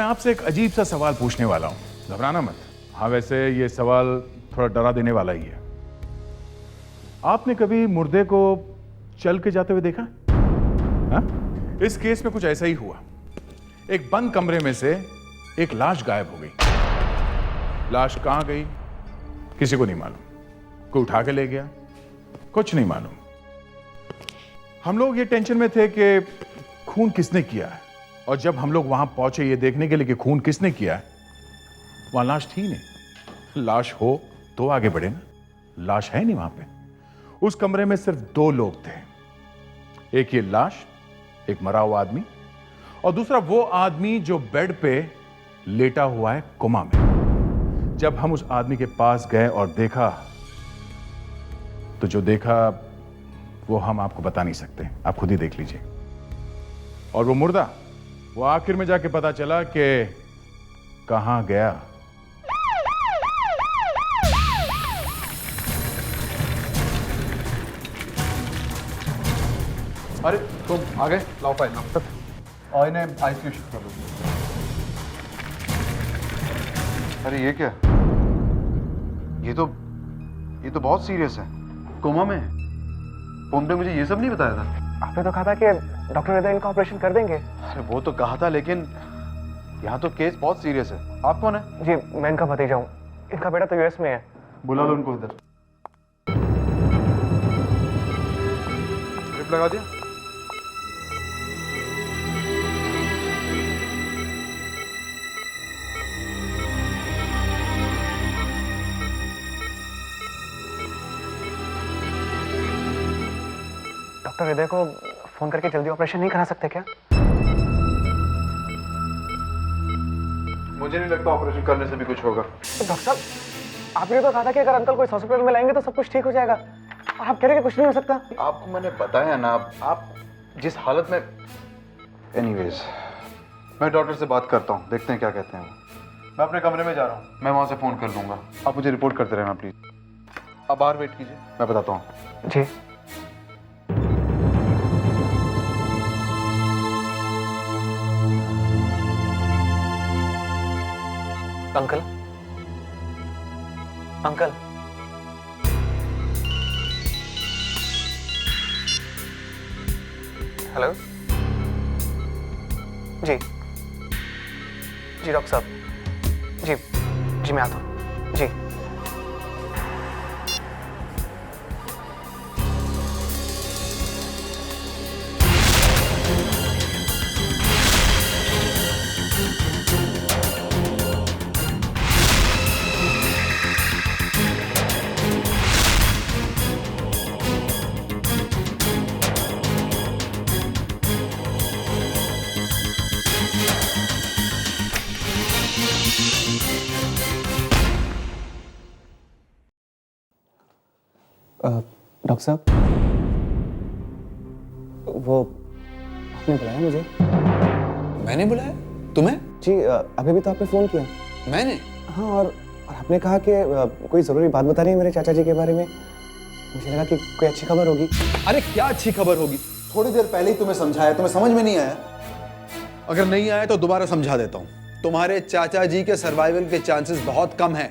आपसे एक अजीब सा सवाल पूछने वाला हूं, घबराना मत। हाँ, वैसे ये सवाल थोड़ा डरा देने वाला ही है। आपने कभी मुर्दे को चल के जाते हुए देखा? हाँ? इस केस में कुछ ऐसा ही हुआ। एक बंद कमरे में से एक लाश गायब हो गई। लाश कहां गई किसी को नहीं मालूम। कोई उठा के ले गया, कुछ नहीं मालूम। हम लोग ये टेंशन में थे कि खून किसने किया है, और जब हम लोग वहां पहुंचे ये देखने के लिए कि खून किसने किया है, वहां लाश थी नहीं। लाश हो तो आगे बढ़े ना, लाश है नहीं वहां पे। उस कमरे में सिर्फ दो लोग थे, एक ये लाश, एक मरा हुआ आदमी, और दूसरा वो आदमी जो बेड पे लेटा हुआ है कोमा में। जब हम उस आदमी के पास गए और देखा तो जो देखा वो हम आपको बता नहीं सकते, आप खुद ही देख लीजिए। और वो मुर्दा, वो आखिर में जाके पता चला कि कहां गया। अरे तुम आ गए, लाओ फाइल लाओ और इन्हें आईसीयू शिफ्ट कर दो। अरे ये क्या? ये तो बहुत सीरियस है, कोमा में है। तुमने मुझे ये सब नहीं बताया था। आपने तो कहा था कि डॉक्टर हृदय इनका ऑपरेशन कर देंगे। अरे वो तो कहा था, लेकिन यहाँ तो केस बहुत सीरियस है। आप कौन है? जी, मैं इनका भतीजा हूँ। इनका बेटा तो यूएस में है। बुला लो उनको इधर। ड्रिप लगा दिया? डॉक्टर हृदय को फोन करके जल्दी ऑपरेशन नहीं करा सकते क्या? मुझे नहीं लगता ऑपरेशन करने से भी कुछ होगा। तो डॉक्टर साहब, आपने तो कहा था कि अगर अंकल को इस हॉस्पिटल में लाएंगे तो सब कुछ ठीक हो जाएगा, और आप कह रहे हैं कि कुछ नहीं हो सकता। आपको मैंने बताया ना, आप जिस हालत में। एनीवेज, मैं डॉक्टर से बात करता हूँ, देखते हैं क्या कहते हैं वो। मैं अपने कमरे में जा रहा हूँ, मैं वहाँ से फ़ोन कर दूंगा। आप मुझे रिपोर्ट करते रहना प्लीज़। आप बाहर वेट कीजिए, मैं बताता हूँ। जी। Uncle, uncle, hello. जी जी डॉक्टर साहब, जी जी मैं आता हूँ। जी डॉक्टर साहब, वो आपने बुलाया मुझे? मैंने बुलाया तुम्हें? जी, अभी भी तो आपने फ़ोन किया। मैंने? हाँ, और आपने कहा कि कोई ज़रूरी बात बतानी है मेरे चाचा जी के बारे में। मुझे लगा कि कोई अच्छी खबर होगी। अरे क्या अच्छी खबर होगी? थोड़ी देर पहले ही तुम्हें समझाया, तुम्हें समझ में नहीं आया? अगर नहीं आया तो दोबारा समझा देता हूँ। तुम्हारे चाचा जी के सर्वाइवल के चांसेस बहुत कम हैं।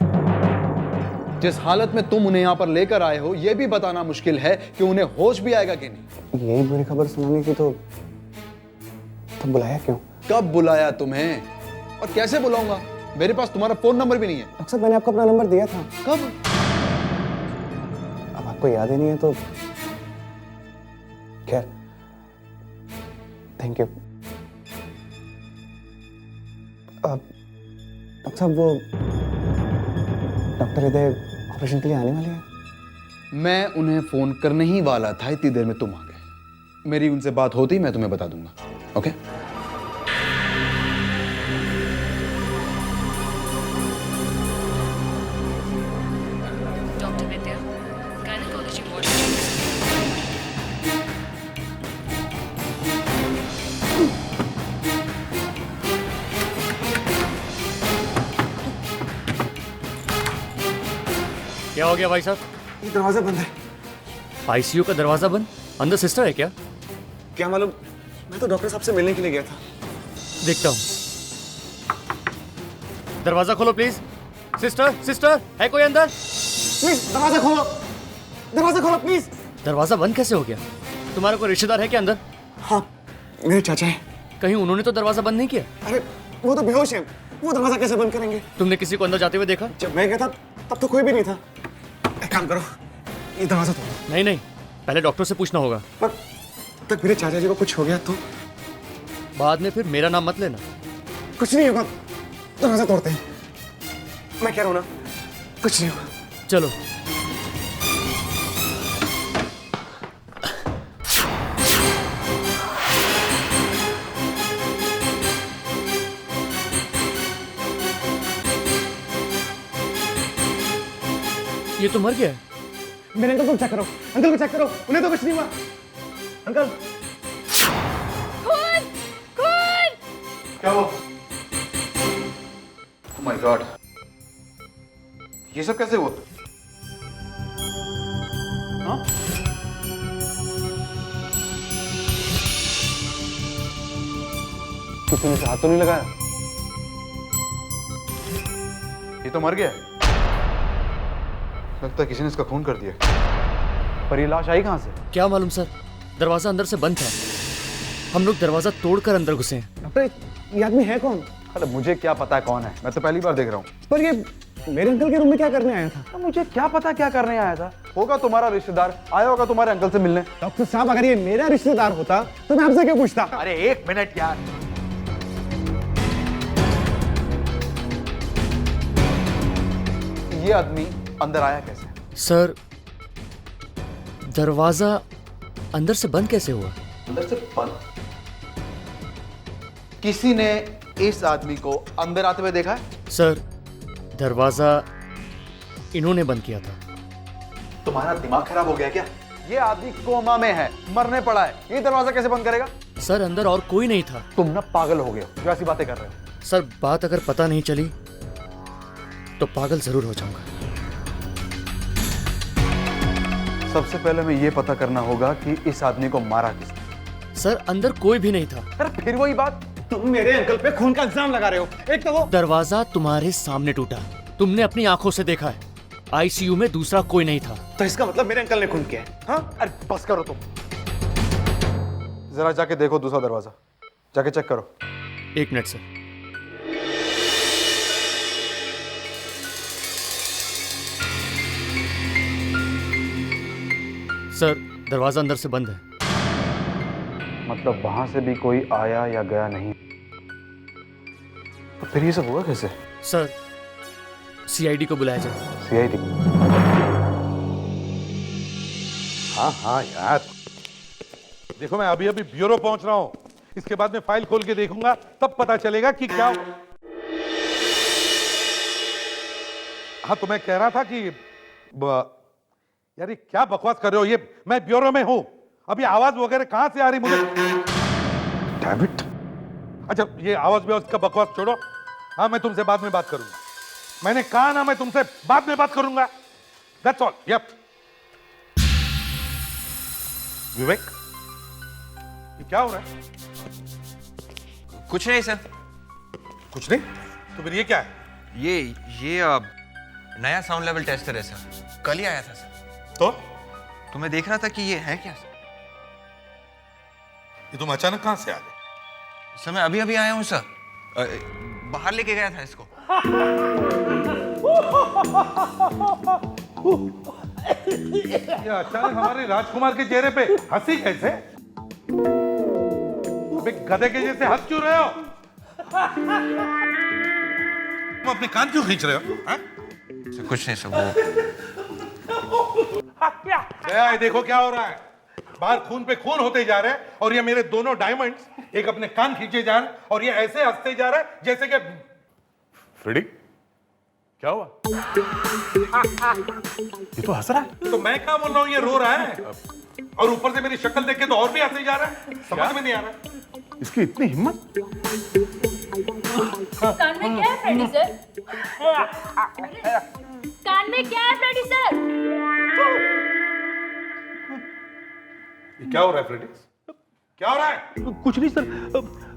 जिस हालत में तुम उन्हें यहाँ पर लेकर आए हो, यह भी बताना मुश्किल है कि उन्हें होश भी आएगा कि नहीं। यही बुरी खबर सुनानी थी तो बुलाया क्यों? कब बुलाया तुम्हें और कैसे बुलाऊंगा? मेरे पास तुम्हारा फोन नंबर भी नहीं है। डॉक्टर साहब, मैंने आपको अपना नंबर दिया था। कब? अब आपको याद ही नहीं है तो खैर, थैंक यू। डॉक्टर साहब, वो डॉक्टर हृदय ऑपरेशन के लिए आने वाले हैं। मैं उन्हें फोन करने ही वाला था, इतनी देर में तुम आ गए। मेरी उनसे बात होती मैं तुम्हें बता दूंगा। ओके? डॉक्टर विद्या, गायनेकोलॉजी वार्ड। क्या हो गया भाई साहब? ये दरवाजा बंद है। आईसीयू का दरवाजा बंद? अंदर सिस्टर है क्या? क्या मालूम, मैं तो डॉक्टर साहब से मिलने के लिए गया था। देखता हूँ। दरवाजा खोलो प्लीज। सिस्टर सिस्टर, है कोई अंदर? प्लीज दरवाजा खोलो, दरवाजा खोलो प्लीज। दरवाजा बंद कैसे हो गया? तुम्हारा कोई रिश्तेदार है क्या अंदर? हाँ, मेरे चाचा है। कहीं उन्होंने तो दरवाजा बंद नहीं किया? अरे वो तो बेहोश है, वो दरवाजा कैसे बंद करेंगे? तुमने किसी को अंदर जाते हुए देखा? जब मैं गया था तब तो कोई भी नहीं था। एक काम करो, ये दरवाजा तोड़ो। नहीं नहीं, पहले डॉक्टर से पूछना होगा। पर तब तक मेरे चाचा जी को कुछ हो गया तो? बाद में फिर मेरा नाम मत लेना। कुछ नहीं होगा, दरवाजा तोड़ते हैं। मैं कह रहा हूँ ना, कुछ नहीं होगा। चलो। ये तो मर गया है। मेरे अंकल को चेक करो, अंकल को चेक करो, उन्हें तो कुछ नहीं हुआ। अंकल खून खून। क्या हुआ? Oh my God! ये सब कैसे हुआ? हाँ? किसी ने इसे हाथ तो नहीं लगाया? ये तो मर गया। लगता है किसी ने इसका खून कर दिया। पर ये लाश आई कहाँ से? क्या मालूम सर, दरवाजा अंदर से बंद था। हम लोग दरवाजा तोड़कर अंदर घुसे हैं। डॉक्टर, ये आदमी है कौन? अरे मुझे क्या पता है कौन है, मैं तो पहली बार देख रहा हूँ। पर ये मेरे अंकल के रूम में क्या करने आया था? तो मुझे क्या पता क्या करने आया था। होगा तुम्हारा रिश्तेदार, आया होगा तुम्हारे अंकल से मिलने। डॉक्टर साहब, अगर ये मेरा रिश्तेदार होता तो मैं आपसे क्यों पूछता? अरे एक मिनट यार। ये आदमी अंदर आया कैसे? सर, दरवाजा अंदर से बंद कैसे हुआ? अंदर से बंद? किसी ने इस आदमी को अंदर आते हुए देखा है? सर, दरवाजा इन्होंने बंद किया था। तुम्हारा दिमाग खराब हो गया क्या? ये आदमी कोमा में है, मरने पड़ा है, ये दरवाजा कैसे बंद करेगा? सर, अंदर और कोई नहीं था। तुम ना पागल हो गए हो जो ऐसी बातें कर रहे हो। सर, बात अगर पता नहीं चली तो पागल जरूर हो जाऊंगा। सबसे पहले हमें ये पता करना होगा कि इस आदमी को मारा किसने। सर, अंदर कोई भी नहीं था। अरे फिर वही बात, तुम मेरे अंकल पे खून का इल्जाम लगा रहे हो। एक तो वो दरवाजा तुम्हारे सामने टूटा, तुमने अपनी आंखों से देखा है। आईसीयू में दूसरा कोई नहीं था। तो इसका मतलब मेरे अंकल ने खून किया है? हाँ? अरे बस करो तुम। जरा जाके देखो दूसरा दरवाजा, जाके चेक करो। एक मिनट सर। सर, दरवाजा अंदर से बंद है। मतलब वहां से भी कोई आया या गया नहीं। तो फिर ये सब हुआ कैसे? सर, सीआईडी को बुलाया जाए। सीआईडी? हाँ हाँ यार, देखो मैं अभी अभी ब्यूरो पहुंच रहा हूं, इसके बाद में फाइल खोल के देखूंगा, तब पता चलेगा कि क्या। हाँ, तो मैं कह रहा था कि यार ये क्या बकवास कर रहे हो? ये मैं ब्यूरो में हूं, अभी आवाज वगैरह कहां से आ रही मुझे? Damn it. अच्छा, ये आवाज का बकवास छोड़ो। हाँ, मैं तुमसे बाद में बात करूंगा। मैंने कहा ना, मैं तुमसे बाद में बात करूंगा। That's all. यप। विवेक, ये क्या हो रहा है? कुछ नहीं सर। कुछ नहीं? तो फिर ये क्या है? ये नया साउंड लेवल टेस्टर है सर, कल ही आया था सर। तो मैं देख रहा था कि ये है क्या सर। ये तुम अचानक कहां से आ गए? सर मैं अभी अभी आया हूँ सर, बाहर लेके गया था इसको। ये अचानक हमारे राजकुमार के चेहरे पे हंसी कैसे? अबे गधे के जैसे हंस क्यों रहे हो? तुम अपने कान क्यों खींच रहे हो? हाँ? सर कुछ नहीं सर, वो गया है, देखो क्या हो रहा है। बाहर खून पे खून होते जा रहे हैं और ये मेरे दोनों डायमंड्स एक अपने कान खींचे जा रहे हैं और ये ऐसे हंसते जा रहे हैं जैसे कि फ्रेडी, क्या हुआ? ये तो हंस रहा है। तो मैं क्या बोल रहा हूँ, ये रो रहा है और ऊपर से मेरी शक्ल देख के तो और भी हंसे जा रहा है। समझ में नहीं आ रहा इसकी इतनी हिम्मत। कान में क्या है फ्रेडी सर? कान में क्या है फ्रेडी सर? ये क्या हो रहा है फ्रेडी? क्या हो रहा है? कुछ नहीं सर,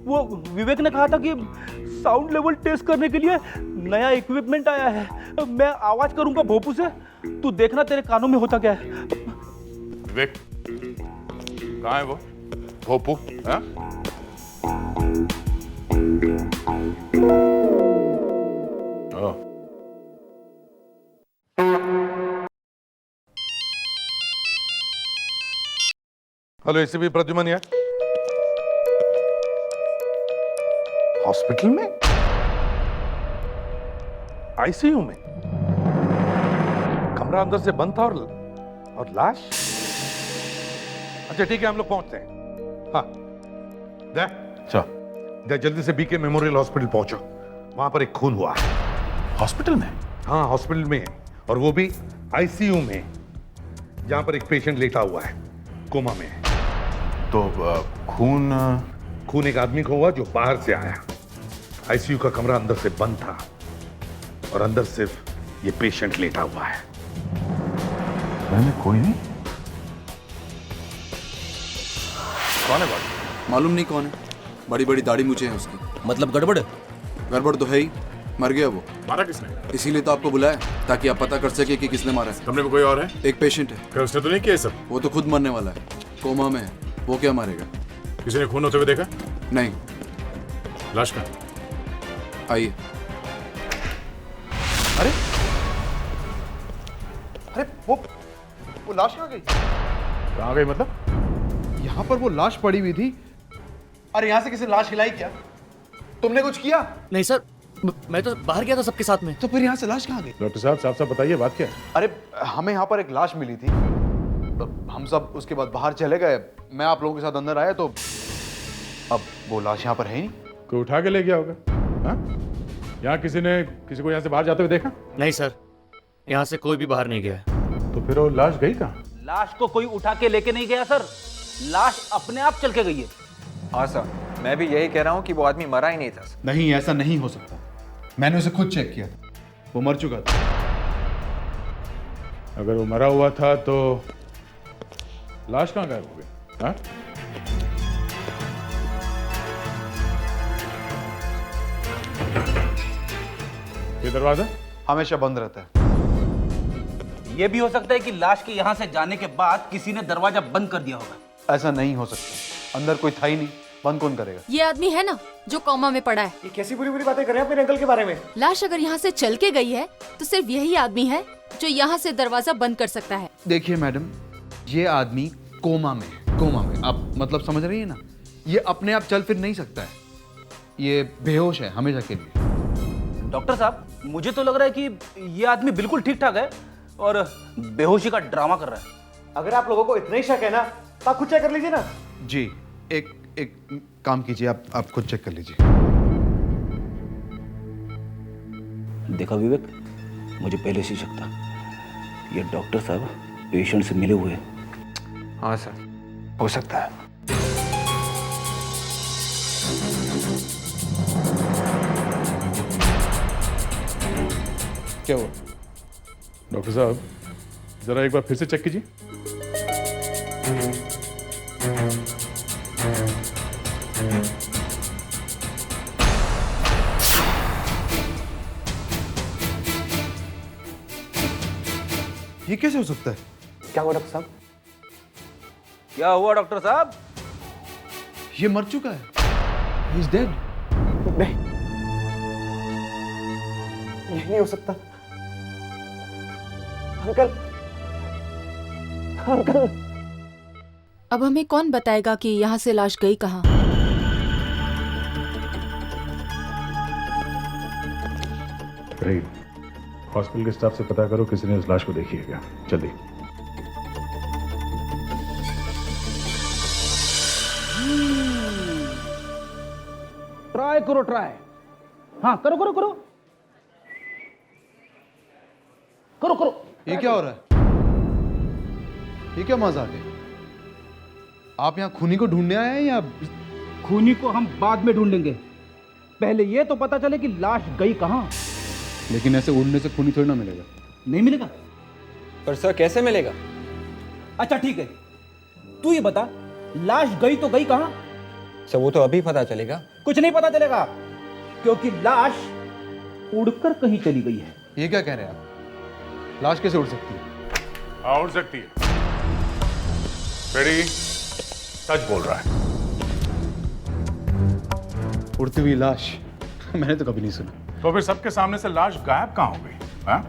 वो विवेक ने कहा था कि साउंड लेवल टेस्ट करने के लिए नया इक्विपमेंट आया है। मैं आवाज करूंगा भोपू से, तू देखना तेरे कानों में होता क्या है। विवेक, कहाँ है वो भोपू? हाँ? ओह। हेलो, एसीपी प्रद्युमन है। हॉस्पिटल में? आईसीयू में? कमरा अंदर से बंद था और लाश? अच्छा ठीक है, हम लोग पहुंचते हैं। हाँ दे, अच्छा, जल्दी से बीके मेमोरियल हॉस्पिटल पहुंचो। वहां पर एक खून हुआ है। हॉस्पिटल में? हाँ हॉस्पिटल में, और वो भी आईसीयू में, जहां पर एक पेशेंट लेटा हुआ है, कोमा में है। तो खून एक आदमी को हुआ जो बाहर से आया। आईसीयू का कमरा अंदर से बंद था और अंदर सिर्फ ये पेशेंट लेटा हुआ है। मैंने कोई नहीं। कौन है बात? मालूम नहीं कौन है, बड़ी बड़ी दाढ़ी मूछें हैं उसकी। मतलब गड़बड़? गड़बड़ तो है ही, मर गया वो। मारा किसने? इसीलिए तो आपको बुलाया, ताकि आप पता कर सके कि किसने मारा है। कमरे में कोई और है? एक पेशेंट है। क्या उसने तो नहीं किया सब? वो तो खुद मरने वाला है, कोमा में है। वो क्या मारेगा? किसी ने खून होते हुए देखा? नहीं। लाश का? आइए। अरे अरे वो लाश कहाँ गई? कहाँ गई मतलब? यहाँ पर वो लाश पड़ी हुई थी। अरे यहाँ से किसी ने लाश हिलाई क्या? तुमने कुछ किया? नहीं सर, मैं तो बाहर गया था सबके साथ में। तो फिर यहाँ से लाश कहाँ गई? डॉक्टर साहब, साफ साफ बताइए बात क्या है? अरे हमें यहाँ पर एक लाश मिली थी, तो हम सब उसके बाद बाहर चले गए। मैं आप लोगों के साथ अंदर आया तो अब वो लाश यहाँ पर है ही नहीं। कोई उठा के ले गया होगा? हाँ? यहाँ किसी ने किसी को यहाँ से बाहर जाते हुए देखा? नहीं सर, यहाँ से कोई भी बाहर नहीं गया। तो फिर वो लाश गई कहाँ? लाश को कोई उठा के लेके नहीं गया सर, लाश अपने आप चल के गई है। हाँ सर, मैं भी यही कह रहा हूँ कि वो आदमी मरा ही नहीं था। नहीं, ऐसा नहीं हो सकता। मैंने उसे खुद चेक किया था, वो मर चुका था। अगर वो मरा हुआ था तो लाश कहाँ गायब हो गई? हाँ? ये दरवाजा हमेशा बंद रहता है। ये भी हो सकता है कि लाश के यहाँ से जाने के बाद किसी ने दरवाजा बंद कर दिया होगा। ऐसा नहीं हो सकता, अंदर कोई था ही नहीं, बंद कौन करेगा? ये आदमी है ना जो कोमा में पड़ा है। ये कैसी बुरी बुरी बातें कर रहे हैं अपने अंकल के बारे में? लाश अगर यहाँ से चल के गई है तो सिर्फ यही आदमी है जो यहाँ से दरवाजा बंद कर सकता है। देखिए मैडम, ये आदमी कोमा में है। कोमा में, आप मतलब समझ रही है ना? ये अपने आप चल फिर नहीं सकता है, ये बेहोश है हमेशा के लिए। डॉक्टर साहब, मुझे तो लग रहा है कि ये आदमी बिल्कुल ठीक ठाक है और बेहोशी का ड्रामा कर रहा है। अगर आप लोगों को इतना ही शक है ना तो आप खुद चेक कर लीजिए ना। जी, एक काम कीजिए, आप खुद चेक कर लीजिए। देखा विवेक, मुझे पहले से शक था, ये डॉक्टर साहब पेशेंट से मिले हुए हैं। हाँ सर, हो सकता है। क्या हुआ? डॉक्टर साहब, जरा एक बार फिर से चेक कीजिए। ये कैसे हो सकता है? क्या हुआ डॉक्टर साहब? क्या हुआ डॉक्टर साहब? ये मर चुका है। He is dead. नहीं, ये नहीं हो सकता। Uncle, uncle. अब हमें कौन बताएगा कि यहाँ से लाश गई कहाँ? रही हॉस्पिटल के स्टाफ से पता करो किसी ने उस लाश को देखी है क्या, जल्दी। ट्राई करो, ट्राई। हाँ, करो करो करो करो करो। ये क्या हो रहा है? ये क्या मजाक है? आप यहाँ खूनी को ढूंढने आए हैं या? खूनी को हम बाद में ढूंढेंगे, पहले ये तो पता चले कि लाश गई कहाँ। लेकिन ऐसे उड़ने से खूनी थोड़ी ना मिलेगा। नहीं मिलेगा? पर सर कैसे मिलेगा? अच्छा ठीक है, तू ये बता, लाश गई तो गई कहाँ? सर वो तो अभी पता चलेगा। कुछ नहीं पता चलेगा, क्योंकि लाश उड़कर कहीं चली गई है। ये क्या कह रहे हैं आप? लाश कैसे उड़ सकती है? हाँ उड़ सकती है। बेड़ी सच बोल रहा है। उड़ती हुई लाश मैंने तो कभी नहीं सुना। तो फिर सबके सामने से लाश गायब कहाँ हो गई? हाँ?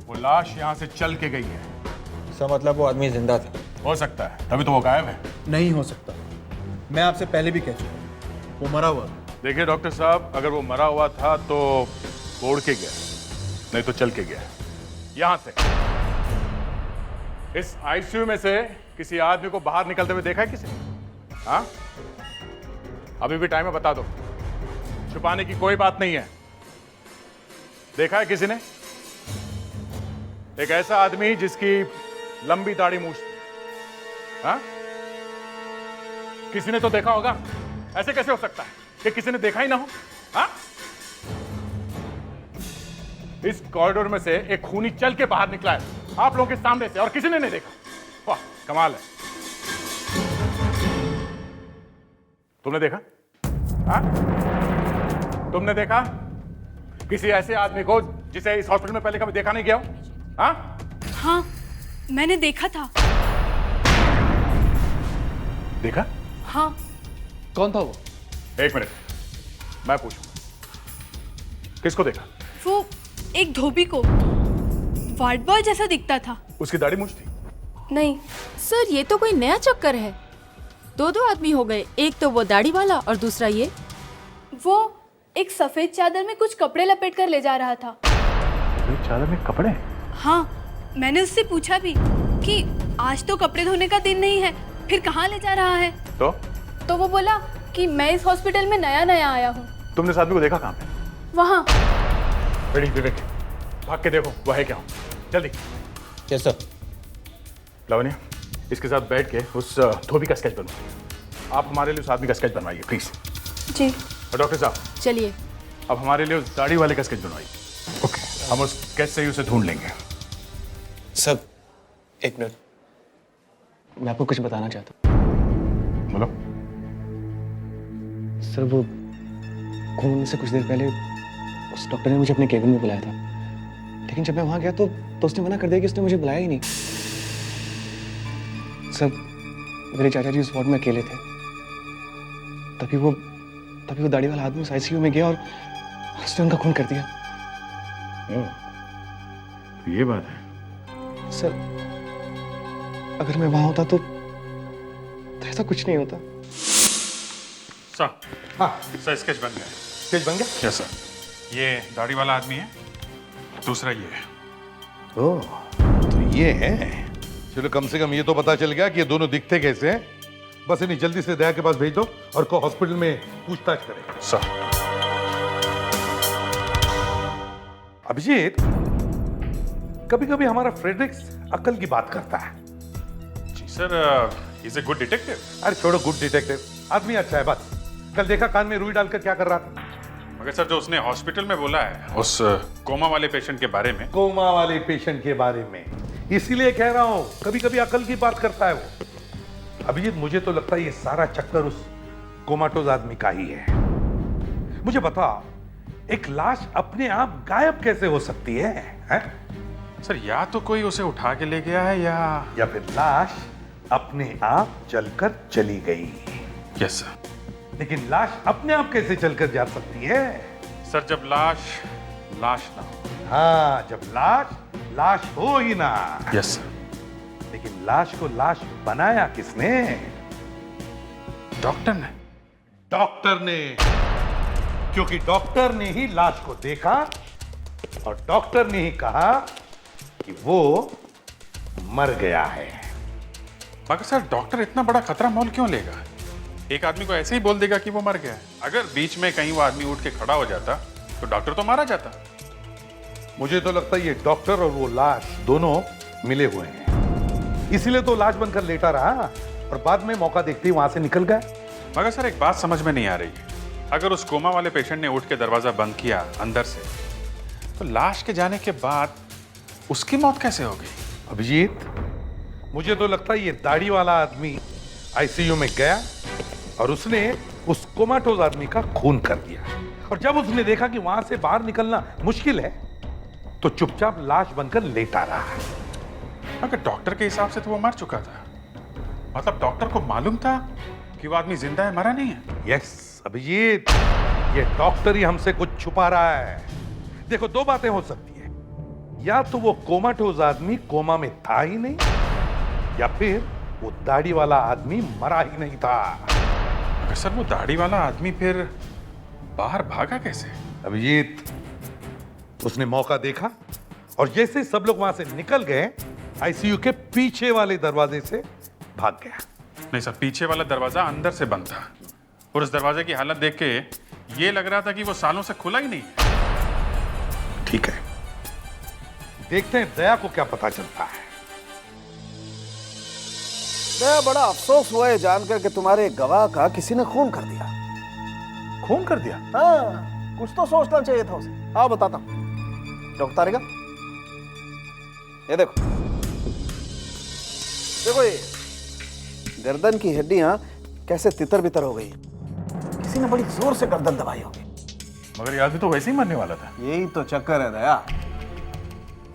वो लाश यहाँ से चल के गई है। सर मतलब वो आदमी जिंदा था। हो सकता है, तभी तो वो गायब है। नहीं हो सकता, मैं आपसे पहले भी कह चुका हूं, वो मरा हुआ। देखिए डॉक्टर साहब, अगर वो मरा हुआ था तो वो उड़ के गया, नहीं तो चल के गया। यहां से इस आईसीयू में से किसी आदमी को बाहर निकलते हुए देखा है किसी ने? हाँ? अभी भी टाइम है, बता दो। छुपाने की कोई बात नहीं है। देखा है किसी ने? एक ऐसा आदमी जिसकी लंबी दाढ़ी मूछ थी। हाँ? किसी ने तो देखा होगा। ऐसे कैसे हो सकता है कि किसी ने देखा ही ना हो? हाँ? इस कॉरिडोर में से एक खूनी चल के बाहर निकला है आप लोगों के सामने से, और किसी ने नहीं देखा। वाह, कमाल है। तुमने देखा? हाँ? तुमने देखा किसी ऐसे आदमी को जिसे इस हॉस्पिटल में पहले कभी देखा नहीं गया हो? हाँ? हाँ, मैंने देखा था। देखा? हाँ। कौन था वो? एक मिनट, मैं पूछूं। किसको देखा? वो एक धोबी को, वार्ड बॉय जैसा दिखता था। उसकी दाढ़ी मूछ थी? नहीं सर, ये तो कोई नया चक्कर है। दो आदमी हो गए, एक तो वो दाढ़ी वाला और दूसरा ये। वो एक सफेद चादर में कुछ कपड़े लपेट कर ले जा रहा था। चादर में कपड़े? हाँ, मैंने उससे पूछा भी कि आज तो कपड़े धोने का दिन नहीं है, फिर कहाँ ले जा रहा है? तो वो बोला कि मैं इस हॉस्पिटल में नया आया हूँ। तुमने इस आदमी को देखा कहाँ पे? वहाँ। बेटी विवेक, भाग के देखो वो है क्या। जल्दी। Yes sir. लावण्या, इसके साथ बैठ के उस धोबी का स्केच बनवाइए। आप हमारे लिए उस आदमी का स्केच बनवाइए प्लीज। जी। और डॉक्टर साहब, चलिए। अब हमारे लिए उस दाढ़ी वाले का स्केच बनवाइए। ओके, हम उस स्केच से ही उसे ढूंढ लेंगे। सर एक मिनट, मैं आपको कुछ बताना चाहता हूँ। बोलो। सर वो खून होने से कुछ देर पहले उस डॉक्टर ने मुझे अपने केबिन में बुलाया था, लेकिन जब मैं वहां गया तो उसने मना कर दिया कि उसने मुझे बुलाया ही नहीं। सर मेरे चाचा जी उस वार्ड में अकेले थे, तभी वो दाढ़ी वाला आदमी उस आईसीयू में गया और उसने उनका खून कर दिया। ये बात है। सर अगर मैं वहां होता तो ऐसा कुछ नहीं होता। सर, हाँ सर, स्केच बन गया। स्केच बन गया? Yes sir. ये दाढ़ी वाला आदमी है, दूसरा ये है। ओह, तो ये है। चलो, कम से कम ये तो पता चल गया कि ये दोनों दिखते कैसे हैं। बस इन्हें जल्दी से दया के पास भेज दो और को हॉस्पिटल में पूछताछ करें। सर। अभिजीत, कभी कभी हमारा फ्रेडरिक्स अक्ल की बात करता है। जी sir, is a good detective. अरे छोड़ो गुड डिटेक्टिव, आदमी अच्छा है बस। कल देखा कान में रुई डालकर क्या कर रहा था। मगर सर, जो उसने हॉस्पिटल में बोला है उस कोमा वाले पेशेंट के बारे में। कोमा वाले पेशेंट के बारे में, इसीलिए कह रहा हूं कभी कभी अकल की बात करता है वो। अभिजीत, मुझे तो लगता है ये सारा चक्कर उस कोमाटोज आदमी का ही है। मुझे बता, एक लाश अपने आप गायब कैसे हो सकती है, हैं? सर, या तो कोई उसे उठा के ले गया है या फिर लाश अपने आप चलकर चली गई। Yes sir. लेकिन लाश अपने आप कैसे चलकर जा सकती है? सर, जब लाश ना हो। हाँ, जब लाश हो ही ना। Yes sir. लेकिन लाश को लाश बनाया किसने? डॉक्टर ने। डॉक्टर ने, क्योंकि डॉक्टर ने ही लाश को देखा और डॉक्टर ने ही कहा कि वो मर गया है। मगर सर, डॉक्टर इतना बड़ा खतरा मोल क्यों लेगा? एक आदमी को ऐसे ही बोल देगा कि वो मर गया है। अगर बीच में कहीं वो आदमी उठ के खड़ा हो जाता तो डॉक्टर तो मारा जाता। मुझे तो लगता है ये डॉक्टर और वो लाश दोनों मिले हुए हैं, इसीलिए तो लाश बनकर लेटा रहा और बाद में मौका देखते ही वहां से निकल गया। मगर सर, एक बात समझ में नहीं आ रही है। अगर उस कोमा वाले पेशेंट ने उठ के दरवाजा बंद किया अंदर से, तो लाश के जाने के बाद उसकी मौत कैसे हो गई? अभिजीत, मुझे तो लगता है ये दाढ़ी वाला आदमी आईसीयू में गया, और उसने उस कोमाटोज आदमी का खून कर दिया। और जब उसने देखा कि वहां से बाहर निकलना मुश्किल है तो चुपचाप लाश बनकर लेटा रहा है। अगर डॉक्टर के हिसाब से तो वो मर चुका था, मतलब डॉक्टर को मालूम था कि वो आदमी जिंदा है, मरा नहीं है। यस अभिजीत, ये डॉक्टर ही हमसे कुछ छुपा रहा है। देखो, दो बातें हो सकती है, या तो वो कोमाटोज आदमी कोमा में था ही नहीं, या फिर वो दाढ़ी वाला आदमी मरा ही नहीं था। अगर सर वो दाढ़ी वाला आदमी फिर बाहर भागा कैसे? अभिजीत, उसने मौका देखा और जैसे सब लोग वहां से निकल गए, आईसीयू के पीछे वाले दरवाजे से भाग गया। नहीं सर, पीछे वाला दरवाजा अंदर से बंद था और उस दरवाजे की हालत देख के ये लग रहा था कि वो सालों से खुला ही नहीं। ठीक है, देखते हैं दया को क्या पता चलता है। दया, बड़ा अफसोस हुआ है जानकर कि तुम्हारे गवाह का किसी ने खून कर दिया। खून कर दिया? हाँ, कुछ तो सोचना चाहिए था उसे। हाँ, बताता हूं। डॉक्टर तारिका, ये देखो, देखो ये गर्दन की हड्डियां कैसे तितर बितर हो गई। किसी ने बड़ी जोर से गर्दन दबाई होगी। मगर ये आदमी तो वैसे ही मरने वाला था। यही तो चक्कर है दया।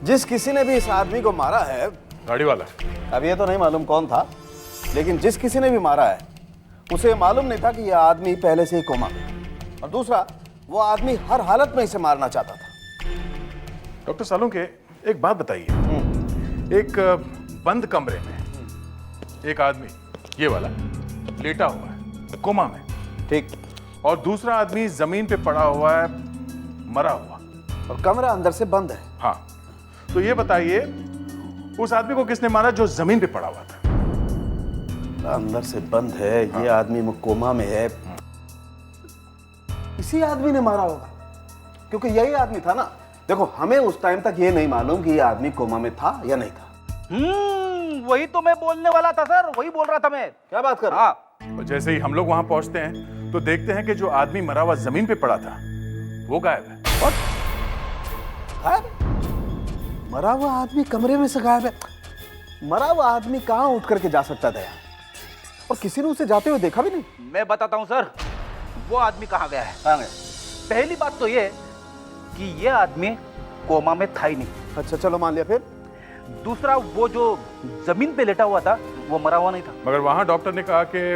जिस किसी ने भी इस आदमी को मारा है, गाड़ी वाला, अब ये तो नहीं मालूम कौन था, लेकिन जिस किसी ने भी मारा है उसे मालूम नहीं था कि यह आदमी पहले से ही कोमा में। और दूसरा, वो आदमी हर हालत में इसे मारना चाहता था। डॉक्टर सालुंके, एक बात बताइए, एक बंद कमरे में एक आदमी, ये वाला, लेटा हुआ है कोमा में, ठीक, और दूसरा आदमी जमीन पे पड़ा हुआ है मरा हुआ, और कमरा अंदर से बंद है। हाँ, तो ये बताइए उस आदमी को किसने मारा जो जमीन पे पड़ा हुआ था? अंदर से बंद है, ये आदमी कोमा में है, इसी आदमी ने मारा होगा, क्योंकि यही आदमी था ना। देखो, हमें उस टाइम तक ये नहीं मालूम कि ये आदमी कोमा में था या नहीं था। वही तो मैं बोलने वाला था सर, वही बोल रहा था मैं। क्या बात कर रहे हो? और जैसे ही हम लोग वहां पहुंचते हैं तो देखते हैं कि जो आदमी मरा हुआ जमीन पे पड़ा था वो गायब है। गायब? मरा हुआ आदमी कमरे में से गायब है? मरा हुआ आदमी कहां उठ करके जा सकता था यार? और किसी ने उसे जाते हुए देखा भी नहीं। मैं बताता हूं सर, वो आदमी कहाँ गया है। कहां गया? पहली बात तो ये कि ये आदमी कोमा में था ही नहीं। अच्छा, चलो मान लिया। फिर दूसरा, वो जो जमीन पे लेटा हुआ था वो मरा हुआ नहीं था। मगर वहां डॉक्टर ने कहा कि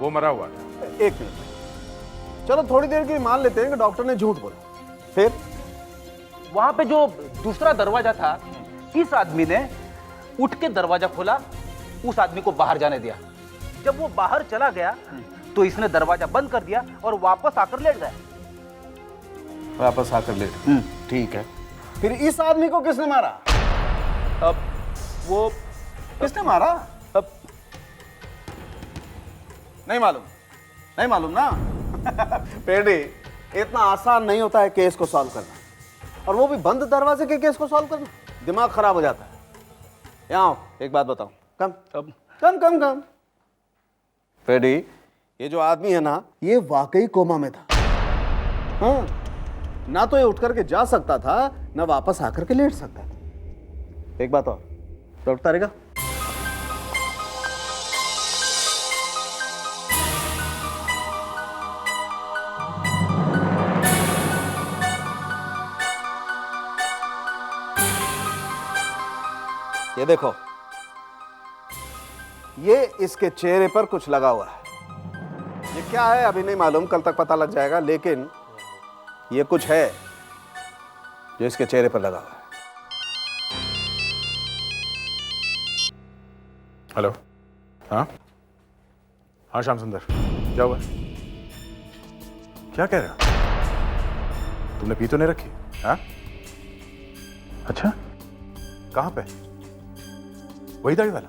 वो मरा हुआ था। एक मिनट, चलो थोड़ी देर के लिए मान लेते हैं कि डॉक्टर ने झूठ बोला। फिर वहां पे जो दूसरा दरवाजा था, इस आदमी ने उठ के दरवाजा खोला, उस आदमी को बाहर जाने दिया। जब वो बाहर चला गया तो इसने दरवाजा बंद कर दिया और वापस आकर लेट गया। वापस आकर लेट? ठीक है। फिर इस आदमी को किसने मारा? अब वो किसने मारा? अब नहीं मालूम? नहीं मालूम ना? पेडी, इतना आसान नहीं होता है केस को सॉल्व करना, और वो भी बंद दरवाजे के केस को सॉल्व करना। दिमाग खराब हो जाता है। यहाँ आओ, एक बात बताओ। कम कम कम कम। पेडी, ये जो आदमी है ना, ये वाकई कोमा में था। हाँ, ना तो ये उठ करके जा सकता था, ना वापस आकर के लेट सकता था। एक बात और, डॉक्टर तारिका, ये देखो, ये इसके चेहरे पर कुछ लगा हुआ है। ये क्या है अभी नहीं मालूम, कल तक पता लग जाएगा, लेकिन ये कुछ है जो इसके चेहरे पर लगा हुआ है। हेलो, हाँ हाँ, श्याम सुंदर, क्या हुआ? क्या कह रहे हो? तुमने पी तो नहीं रखी? हाँ, अच्छा, कहां पे? वही दाढ़ी वाला?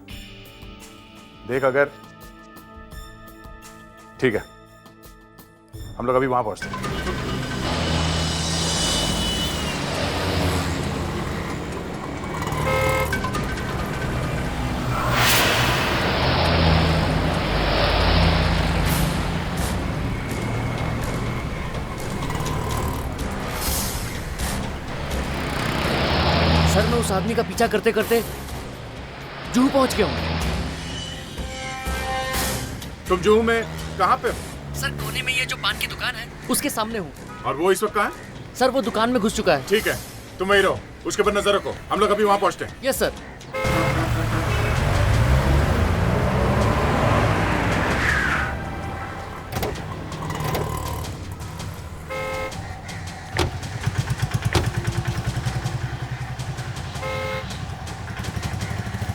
देख, अगर ठीक है, हम लोग अभी वहां पहुंचते हैं। सर, मैं उस आदमी का पीछा करते करते जूहू पहुंच गया हूं। तुम जुहू में कहाँ पे? सर कोने में ये जो पान की दुकान है उसके सामने हूँ। और वो इस वक्त कहाँ है? सर वो दुकान में घुस चुका है। ठीक है, तुम वहीं रहो, उसके ऊपर नजर रखो, हम लोग अभी वहाँ पहुँचते हैं। Yes sir.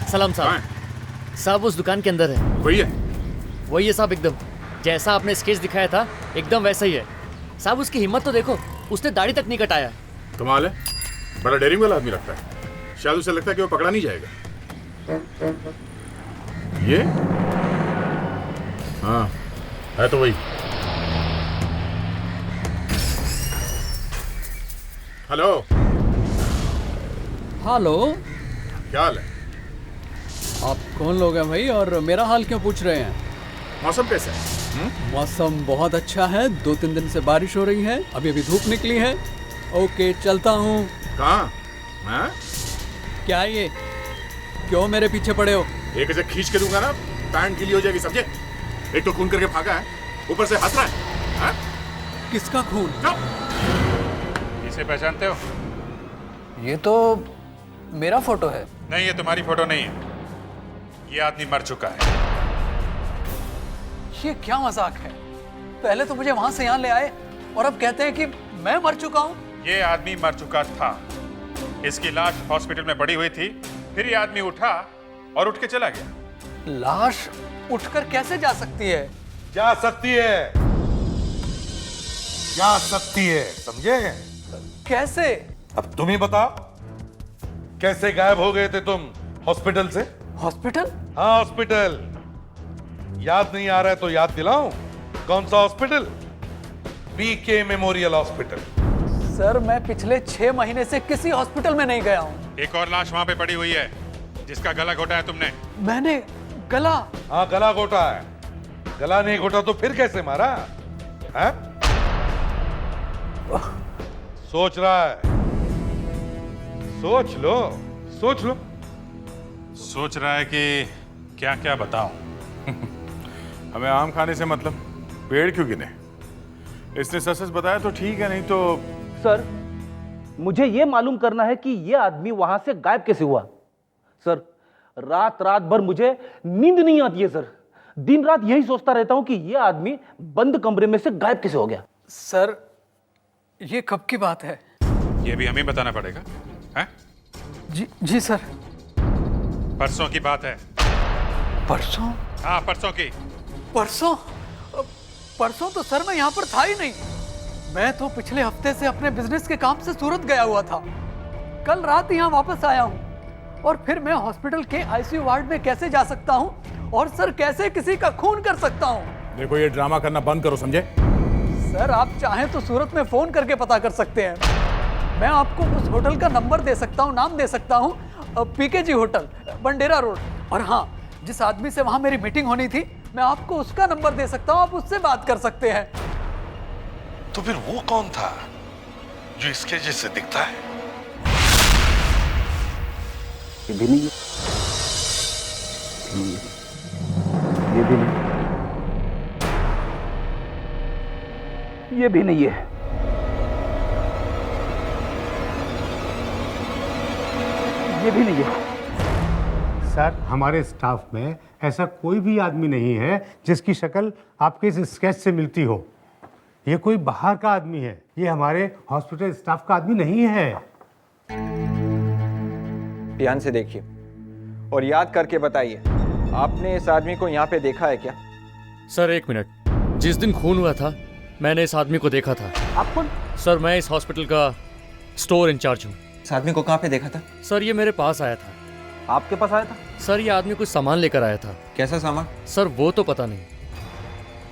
सलाम साहब। साहब उस दुकान के अंदर है। वही है? वही है साहब, एकदम जैसा आपने स्केच दिखाया था एकदम वैसा ही है। साहब उसकी हिम्मत तो देखो, उसने दाढ़ी तक नहीं कटाया। कमाल है, बड़ा डेयरिंग वाला आदमी लगता है। शायद उसे लगता है कि वो पकड़ा नहीं जाएगा। ये? हाँ, है तो वही। हेलो। हेलो, क्या हाल है? आप कौन लोग हैं भाई, और मेरा हाल क्यों पूछ रहे हैं? मौसम कैसा है? मौसम बहुत अच्छा है, 2-3 दिन से बारिश हो रही है, अभी अभी धूप निकली है। ओके, चलता हूँ। कहाँ? हाँ? क्या ये, क्यों मेरे पीछे पड़े हो? एक ऐसे खींच के दूंगा ना, पैंट गीली हो जाएगी, समझे? एक तो खून करके भागा है, ऊपर से हंस रहा है। हाँ? किसका खून? इसे पहचानते हो? ये तो मेरा फोटो है। नहीं, ये तुम्हारी फोटो नहीं है। ये आदमी मर चुका है। ये क्या मजाक है? पहले तो मुझे वहां से यहाँ ले आए और अब कहते हैं कि मैं मर चुका हूँ। ये आदमी मर चुका था। इसकी लाश हॉस्पिटल में पड़ी हुई थी, फिर ये आदमी उठा और उठ के चला गया। लाश उठकर कैसे जा सकती है? जा सकती है, जा सकती है, समझे? कैसे? अब तुम ही बताओ, कैसे गायब हो गए थे तुम हॉस्पिटल से? हॉस्पिटल? हाँ, हॉस्पिटल। याद नहीं आ रहा है तो याद दिलाऊं? कौन सा hospital? BK memorial hospital. Sir मैं पिछले 6 महीने से किसी हॉस्पिटल में नहीं गया हूँ। एक और लाश वहां पे पड़ी हुई है, जिसका गला घोटा है तुमने। मैंने गला? हाँ, गला घोटा है। गला नहीं घोटा तो फिर कैसे मारा है? सोच रहा है? सोच लो, सोच लो। सोच रहा है कि क्या क्या बताऊं। हमें आम खाने से मतलब, पेड़ क्यों गिने? इसने सच सच बताया तो ठीक है, नहीं तो। सर मुझे यह मालूम करना है कि यह आदमी वहां से गायब कैसे हुआ। सर रात रात भर मुझे नींद नहीं आती है सर, दिन रात यही सोचता रहता हूं कि यह आदमी बंद कमरे में से गायब कैसे हो गया। सर ये कब की बात है? ये भी हमें बताना पड़ेगा है? जी सर। परसों की बात है। परसों? हाँ, परसों की। परसों? परसों तो सर मैं यहाँ पर था ही नहीं। मैं तो पिछले हफ्ते से अपने बिजनेस के काम से सूरत गया हुआ था। कल रात यहाँ वापस आया हूँ और फिर मैं हॉस्पिटल के आईसीयू वार्ड में कैसे जा सकता हूँ और सर कैसे किसी का खून कर सकता हूँ? देखो ये ड्रामा करना बंद करो, समझे? सर आप चाहें तो सूरत में फोन करके पता कर सकते हैं। मैं आपको उस होटल का नंबर दे सकता हूँ, नाम दे सकता हूँ, पीकेजी होटल, बंडेरा रोड। और हाँ, जिस आदमी से वहां मेरी मीटिंग होनी थी मैं आपको उसका नंबर दे सकता हूँ, आप उससे बात कर सकते हैं। तो फिर वो कौन था जो इसके जैसे दिखता है? ये भी नहीं है, ये भी नहीं, ये भी नहीं है, ये भी नहीं है। सर हमारे स्टाफ में ऐसा कोई भी आदमी नहीं है जिसकी शक्ल आपके इस स्केच से मिलती हो। ये कोई बाहर का आदमी है, ये हमारे हॉस्पिटल स्टाफ का आदमी नहीं है। ध्यान से देखिए और याद करके बताइए, आपने इस आदमी को यहाँ पे देखा है क्या? सर एक मिनट, जिस दिन खून हुआ था मैंने इस आदमी को देखा था। आप कौन? सर मैं इस हॉस्पिटल का स्टोर इंचार्ज हूँ। इस आदमी को कहाँ पे देखा था? सर ये मेरे पास आया था। आपके पास आया था? सर ये आदमी कुछ सामान लेकर आया था। कैसा सामान? सर वो तो पता नहीं।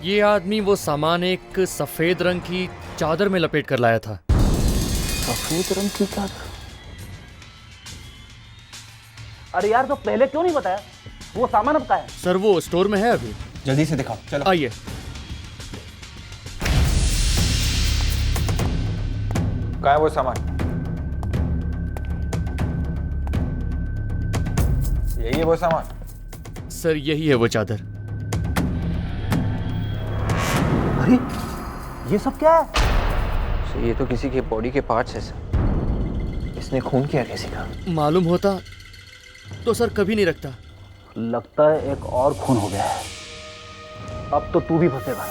ये आदमी वो सामान एक सफेद रंग की चादर में लपेट कर लाया था। सफेद रंग की चादर? अरे यार तो पहले क्यों नहीं बताया? वो सामान अब कहाँ है? सर वो स्टोर में है अभी। जल्दी से दिखाओ, चलो आइए। कहाँ है वो सामान? यही है वो सामान? सर यही है वो चादर। अरे ये सब क्या है? सर ये तो किसी के बॉडी के पार्ट्स है सर। इसने खून किया किसी का। मालूम होता तो सर कभी नहीं रखता। लगता है एक और खून हो गया है। अब तो तू भी फंसेगा।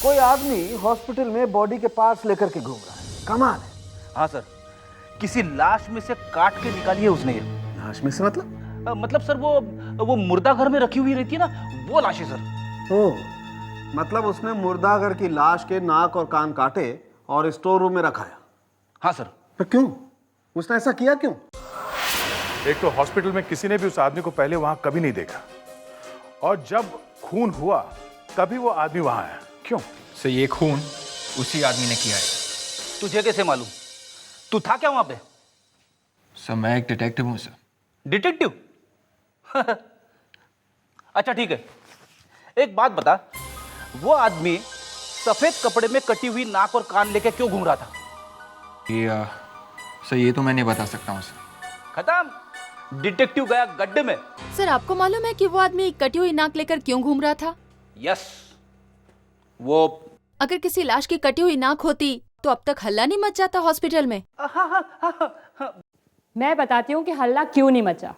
कोई आदमी हॉस्पिटल में बॉडी के पार्ट्स लेकर के घूम रहा है, कमाल है। हाँ सर, किसी लाश में से काट के निकाली है उसने ये। लाश में से मतलब? मतलब सर वो मुर्दा घर में रखी हुई रहती है ना, वो लाश है सर। ओह, मतलब उसने मुर्दागर की लाश के नाक और कान काटे और स्टोर रूम में रखाया। हाँ सर। तो क्यों? उसने ऐसा किया क्यों? एक तो हॉस्पिटल में किसी ने भी उस आदमी को पहले वहां कभी नहीं देखा, और जब खून हुआ तभी वो आदमी वहां आया। क्यों? सर ये खून उसी आदमी ने किया है। तुझे कैसे मालूम? तू था क्या वहां पे? सर मैं एक डिटेक्टिव हूं सर। डिटेक्टिव? अच्छा ठीक है, एक बात बता, वो आदमी सफेद कपड़े में कटी हुई नाक और कान लेके क्यों घूम रहा था? ये सर ये तो मैं नहीं बता सकता हूँ सर। खत्म, डिटेक्टिव गया गड्ढे में। सर आपको मालूम है कि वो आदमी कटी हुई नाक लेकर क्यों घूम रहा था? यस, वो अगर किसी लाश की कटी हुई नाक होती तो अब तक हल्ला नहीं मच जाता हॉस्पिटल में। मैं बताती हूँ कि हल्ला क्यों नहीं मचा।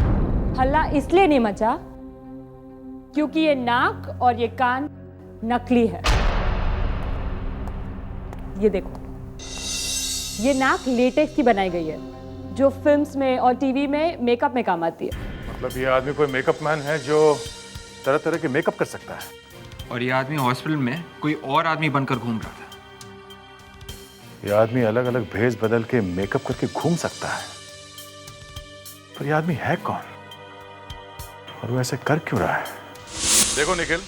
हल्ला इसलिए नहीं मचा क्योंकि ये नाक और ये कान नकली है। ये देखो, ये नाक लेटेक्स की बनाई गई है, जो फिल्म्स में और टीवी में मेकअप में काम आती है। मतलब ये आदमी कोई मेकअप मैन है जो तरह तरह के मेकअप कर सकता है। और ये आदमी हॉस्पिटल में कोई और आदमी बनकर घूम रहा था। ये आदमी अलग अलग भेष बदल के मेकअप करके घूम सकता है, पर ये आदमी है कौन और वो ऐसे कर क्यों रहा है? देखो निखिल,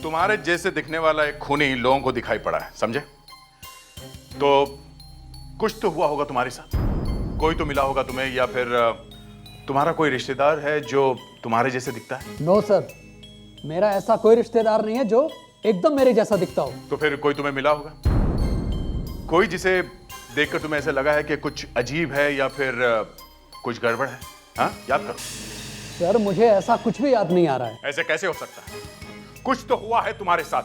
तुम्हारे जैसे दिखने वाला एक खूनी लोगों को दिखाई पड़ा है, समझे? तो कुछ तो हुआ होगा तुम्हारे साथ, कोई तो मिला होगा तुम्हें, या फिर तुम्हारा कोई रिश्तेदार है जो तुम्हारे जैसे दिखता है। नो सर, मेरा ऐसा कोई रिश्तेदार नहीं है जो एकदम मेरे जैसा दिखता हो। तो फिर कोई तुम्हें मिला होगा, कोई जिसे देखकर तुम्हें ऐसा लगा है कि कुछ अजीब है या फिर कुछ गड़बड़ है। हाँ, याद करो। सर मुझे ऐसा कुछ भी याद नहीं आ रहा है। ऐसे कैसे हो सकता है? कुछ तो हुआ है तुम्हारे साथ।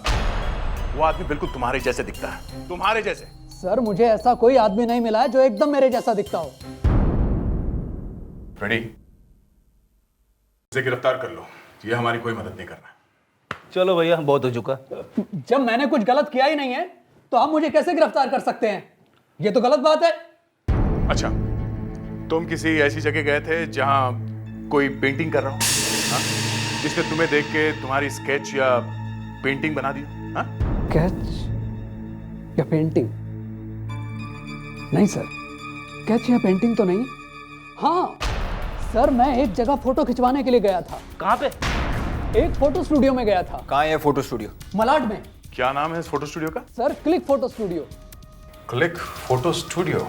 वो आदमी बिल्कुल तुम्हारे जैसे दिखता है, तुम्हारे जैसे। सर मुझे ऐसा कोई आदमी नहीं मिला है जो एकदम मेरे जैसा दिखता हो। फ्रेडी, इसे गिरफ्तार कर लो, ये हमारी कोई मदद नहीं करना। चलो भैया, बहुत हो चुका। जब मैंने कुछ गलत किया ही नहीं है तो आप मुझे कैसे गिरफ्तार कर सकते हैं? ये तो गलत बात है। अच्छा, तुम किसी ऐसी जगह गए थे जहां कोई पेंटिंग कर रहा हो, हाँ? जिसने तुम्हें देख के तुम्हारी स्केच या पेंटिंग बना दी? हाँ? स्केच या पेंटिंग? नहीं सर, स्केच या पेंटिंग तो नहीं। हाँ सर, मैं एक जगह फोटो खिंचवाने के लिए गया था। कहाँ पे? एक फोटो स्टूडियो में गया था। कहाँ है फोटो स्टूडियो? मलाड में। क्या नाम है इस फोटो स्टूडियो का? Sir click photo studio. Click photo studio.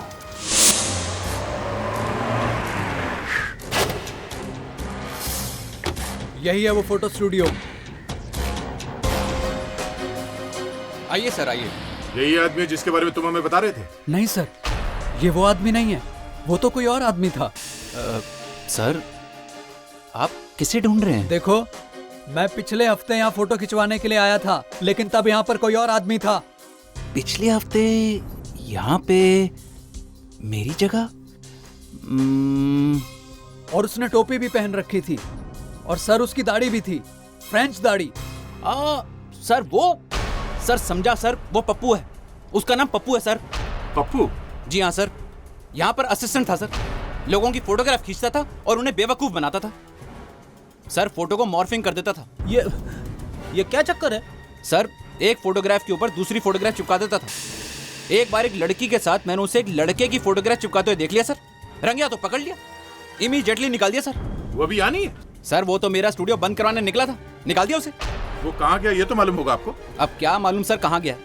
यही है वो फोटो स्टूडियो। आइए सर, आइए। यही आदमी है जिसके बारे में तुम हमें बता रहे थे? नहीं सर, ये वो आदमी नहीं है, वो तो कोई और आदमी था। सर, आप किसे ढूंढ रहे हैं? देखो, मैं पिछले हफ्ते यहाँ फोटो खिंचवाने के लिए आया था, लेकिन तब यहाँ पर कोई और आदमी था। पिछले हफ्ते यहाँ पे मेरी जगह? और उसने टोपी भी पहन रखी थी, और सर उसकी दाढ़ी भी थी, फ्रेंच दाढ़ी। सर वो, सर समझा सर, वो पप्पू है, उसका नाम पप्पू है सर। पप्पू? जी हाँ सर, यहाँ पर असिस्टेंट था सर, लोगों की फोटोग्राफ खींचता था और उन्हें बेवकूफ बनाता था सर, फोटो को मॉर्फिंग कर देता था। ये क्या चक्कर है? सर एक फोटोग्राफ के ऊपर दूसरी फोटोग्राफ चिपका देता था। एक बार एक लड़की के साथ मैंने उसे एक लड़के की फोटोग्राफ चिपकाते हुए देख लिया सर, रंगिया तो पकड़ लिया, इमीडिएटली निकाल दिया सर। वो भी यहाँ नहीं है? सर वो तो मेरा स्टूडियो बंद करवाने निकला था, निकाल दिया उसे। वो कहाँ गया ये तो मालूम होगा आपको? अब क्या मालूम सर कहाँ गया,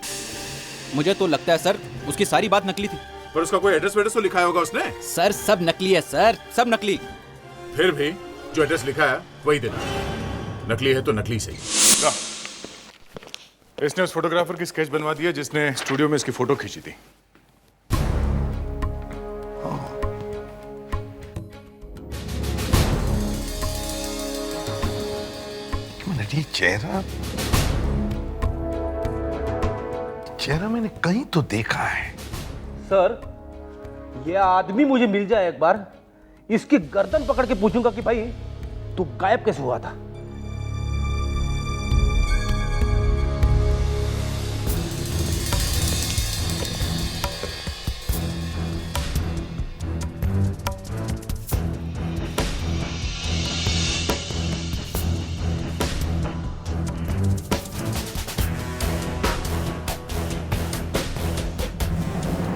मुझे तो लगता है सर उसकी सारी बात नकली थी। पर उसका कोई एड्रेस वेड्रेस तो लिखा होगा उसने? सर सब नकली है सर, सब नकली। फिर भी जो एड्रेस लिखा है वही देना, नकली है तो नकली सही। इसने उस फोटोग्राफर की स्केच बनवा दिया जिसने स्टूडियो में इसकी फोटो खींची थी। मिनट, ये चेहरा चेहरा मैंने कहीं तो देखा है। सर, ये आदमी मुझे मिल जाए एक बार, इसकी गर्दन पकड़ के पूछूंगा कि भाई तू गायब कैसे हुआ था।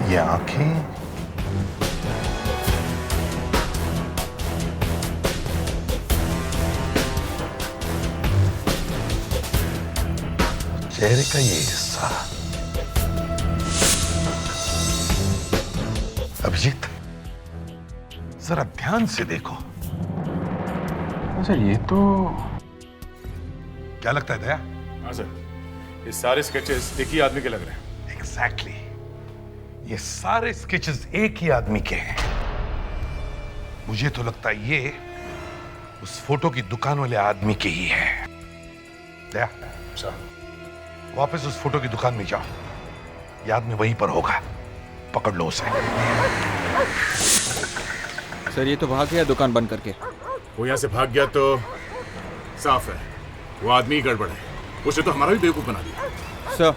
ये आंखें, चेहरे का ये हिस्सा। अभिजीत, जरा ध्यान से देखो। सर ये तो क्या लगता है दया? हाँ सर, ये सारे स्केचेस एक ही आदमी के लग रहे हैं। एग्जैक्टली, ये सारे स्केचेस एक ही आदमी के हैं। मुझे तो लगता है ये उस फोटो की दुकान वाले आदमी के ही है। दया, वापस उस फोटो की दुकान में जाओ, ये आदमी वहीं पर होगा, पकड़ लो उसे। सर ये तो भाग गया दुकान बंद करके। वो यहाँ से भाग गया तो साफ है वो आदमी ही गड़बड़ है, उसे तो हमारा भी बेवकूफ बना दिया। सर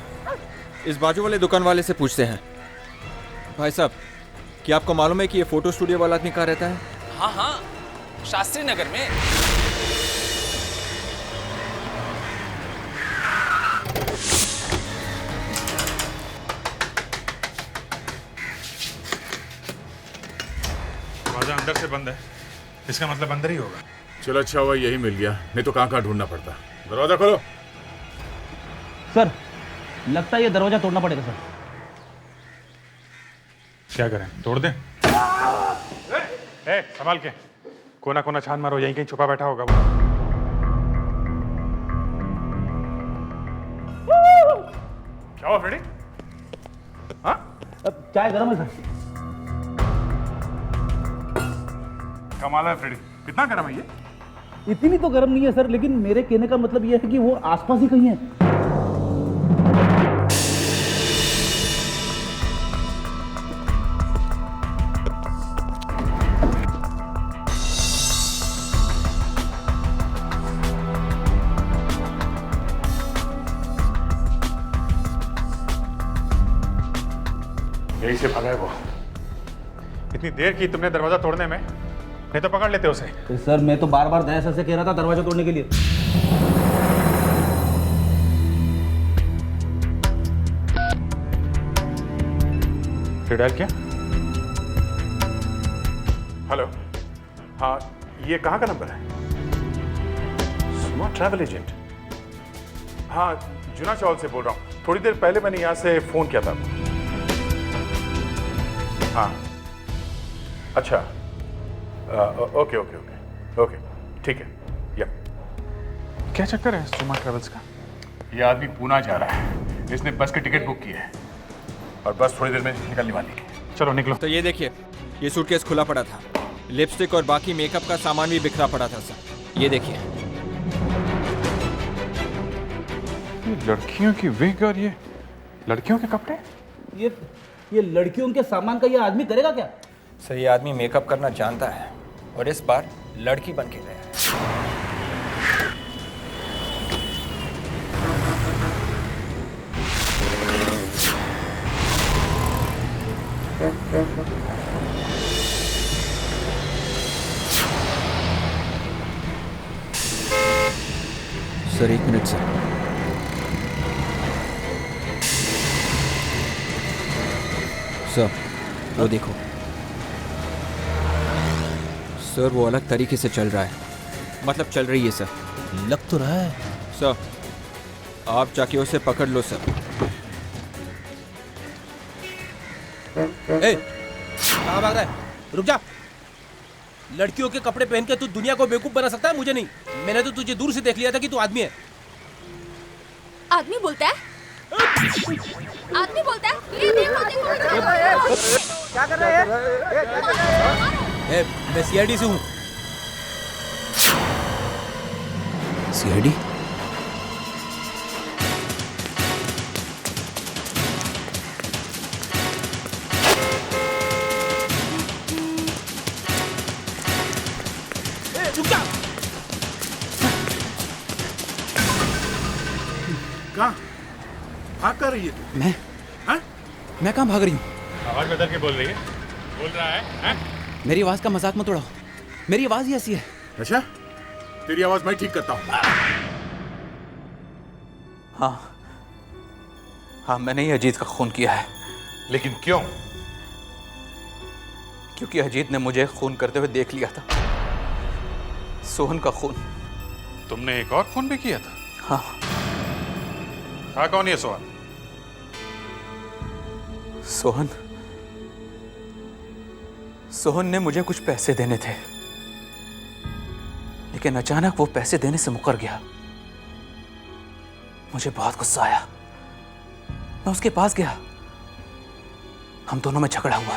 इस बाजू वाले दुकान वाले से पूछते हैं। भाई साहब, क्या आपको मालूम है कि ये फोटो स्टूडियो वाला आदमी कहाँ रहता है? हाँ हाँ, शास्त्री नगर में। दरवाजा अंदर से बंद है, इसका मतलब अंदर ही होगा। चलो अच्छा हुआ यही मिल गया, नहीं तो कहाँ ढूंढना पड़ता। दरवाजा खोलो। सर, लगता है ये दरवाजा तोड़ना पड़ेगा सर। क्या करें, तोड़ दें? संभाल के, कोना कोना छान मारो, यहीं कहीं छुपा बैठा होगा वो। क्या हुआ फ्रेडी? हाँ? चाय गर्म है सर। कमाल है फ्रेडी, कितना गर्म है ये? इतनी तो गर्म नहीं है सर, लेकिन मेरे कहने का मतलब यह है कि वो आसपास ही कहीं है। यही से भागा है वो। इतनी देर की तुमने दरवाजा तोड़ने में, नहीं तो पकड़ लेते उसे। तो सर मैं तो बार बार दया सर से कह रहा था दरवाजा तोड़ने के लिए। फिर डायल किया? हेलो, हाँ ये कहाँ का नंबर है? सुमा ट्रैवल एजेंट। हाँ जुना चौल से बोल रहा हूँ, थोड़ी देर पहले मैंने यहाँ से फोन किया था। हाँ अच्छा, ओके ओके ओके ओके ठीक है। या क्या चक्कर है सुमा ट्रैवल्स का? ये आदमी पूना जा रहा है, इसने बस की टिकट बुक की है और बस थोड़ी देर में निकलने वाली है। चलो निकलो। तो ये देखिए, ये सूटकेस खुला पड़ा था, लिपस्टिक और बाकी मेकअप का सामान भी बिखरा पड़ा था सर। ये देखिए, लड़कियों की विग और ये लड़कियों के कपड़े। ये लड़कियों के सामान का ये आदमी करेगा क्या? सर ये आदमी मेकअप करना जानता है और इस बार लड़की बन के गया है। सर एक मिनट सर। सर वो देखो सर, वो अलग तरीके से चल रहा है, मतलब चल रही है सर। लग तो रहा है सर, आप जाके उसे पकड़ लो सर। ए, कहाँ भाग रहा है? रुक जा। लड़कियों के कपड़े पहन के तू दुनिया को बेवकूफ बना सकता है, मुझे नहीं। मैंने तो तुझे दूर से देख लिया था कि तू आदमी है। आदमी बोलता है? आदमी बोलता है? ये देखो देखो। क्या कर रहा है? मैं सीआईडी से हूँ। सीआईडी? कर रही है? मैं कहाँ भाग रही हूँ? आवाज बदल के बोल रही है। बोल रहा है, हैं? मेरी आवाज का मजाक मत उड़ाओ, मेरी आवाज ही ऐसी है। अच्छा, तेरी आवाज मैं ठीक करता हूँ। हाँ, मैंने ही अजीत का खून किया है। लेकिन क्यों? क्योंकि अजीत ने मुझे खून करते हुए देख लिया था, सोहन का खून। तुमने एक और खून भी किया था? हाँ। था कौन ये सोहन? सोहन ने मुझे कुछ पैसे देने थे, लेकिन अचानक वो पैसे देने से मुकर गया। मुझे बहुत गुस्सा आया, मैं उसके पास गया, हम दोनों में झगड़ा हुआ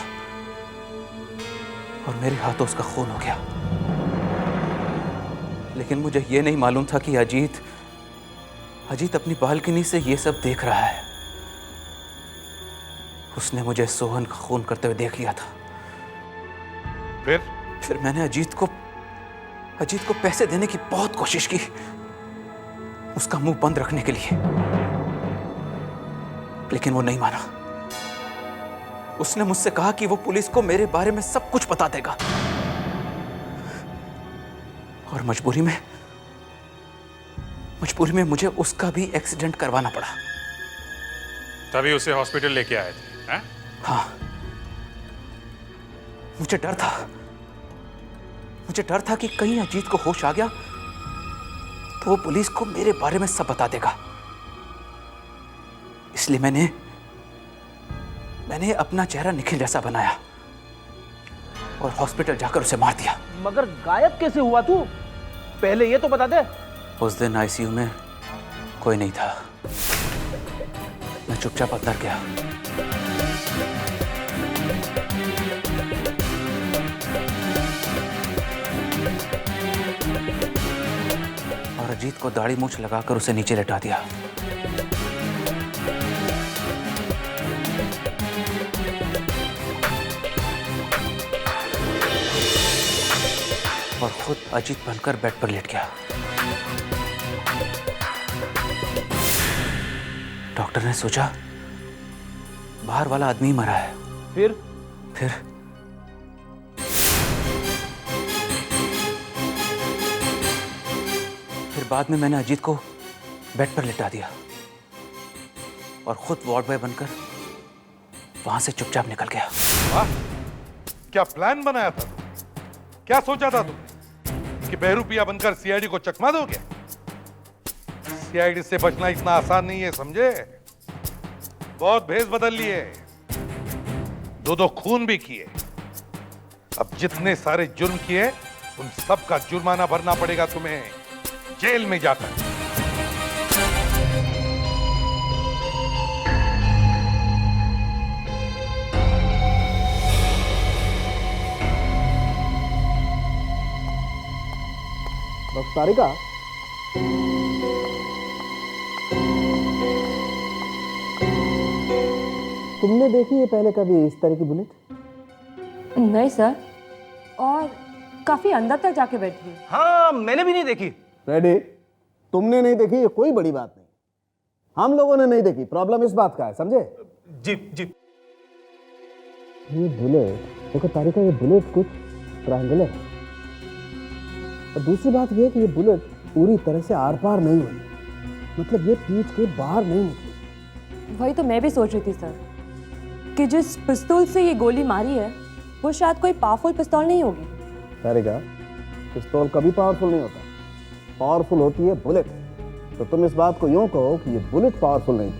और मेरे हाथों उसका खून हो गया। लेकिन मुझे ये नहीं मालूम था कि अजीत अपनी बालकनी से ये सब देख रहा है। उसने मुझे सोहन का खून करते हुए देख लिया था। फिर मैंने अजीत को पैसे देने की बहुत कोशिश की, उसका मुंह बंद रखने के लिए, लेकिन वो नहीं माना। उसने मुझसे कहा कि वो पुलिस को मेरे बारे में सब कुछ बता देगा, और मजबूरी में मुझे उसका भी एक्सीडेंट करवाना पड़ा। तभी उसे हॉस्पिटल लेके आए थे, हैं? हाँ, मुझे डर था कि कहीं अजीत को होश आ गया तो वो पुलिस को मेरे बारे में सब बता देगा। इसलिए मैंने अपना चेहरा निखिल जैसा बनाया और हॉस्पिटल जाकर उसे मार दिया। मगर गायब कैसे हुआ तू? पहले ये तो बता दे। उस दिन आईसीयू में कोई नहीं था, मैं चुपचाप अंदर गया। और अजीत को दाढ़ी मूंछ लगाकर उसे नीचे लेटा दिया। और खुद अजीत बनकर बेड पर लेट गया। डॉक्टर ने सोचा बाहर वाला आदमी मरा है। फिर बाद में मैंने अजीत को बेड पर लिटा दिया और खुद वार्ड बॉय बनकर वहां से चुपचाप निकल गया। वाह, क्या प्लान बनाया था? क्या सोचा था तुम कि बहरूपिया बनकर सीआईडी को चकमा दोगे? सीआईडी से बचना इतना आसान नहीं है, समझे? बहुत भेष बदल लिए, दो खून भी किए। अब जितने सारे जुर्म किए उन सब का जुर्माना भरना पड़ेगा तुम्हें, जेल में जाकर। सारिका, तुमने देखी है पहले कभी इस तरह की बुलेट? नहीं सर, और काफी अंदर तक जाके बैठी है। हाँ, मैंने भी नहीं देखी। रेडी, तुमने नहीं देखी ये कोई बड़ी बात नहीं, हम लोगों ने नहीं देखी। प्रॉब्लम इस बात का है, समझे? जी। ये बुलेट देखो तारिका, ये बुलेट कुछ ट्रायंगुलर है, और दूसरी बात ये है कि ये बुलेट पूरी तरह से आर पार नहीं हुई, मतलब ये पीठ के बाहर नहीं निकली। वही तो मैं भी सोच रही थी सर, कि जिस पिस्तौल से ये गोली मारी है वो शायद कोई पावरफुल पिस्तौल नहीं होगी। तारिका, पिस्तौल कभी पावरफुल नहीं होता, पावरफुल होती है बुलेट। तो तुम इस बात को यूं कहो कि ये बुलेट पावरफुल नहीं थी,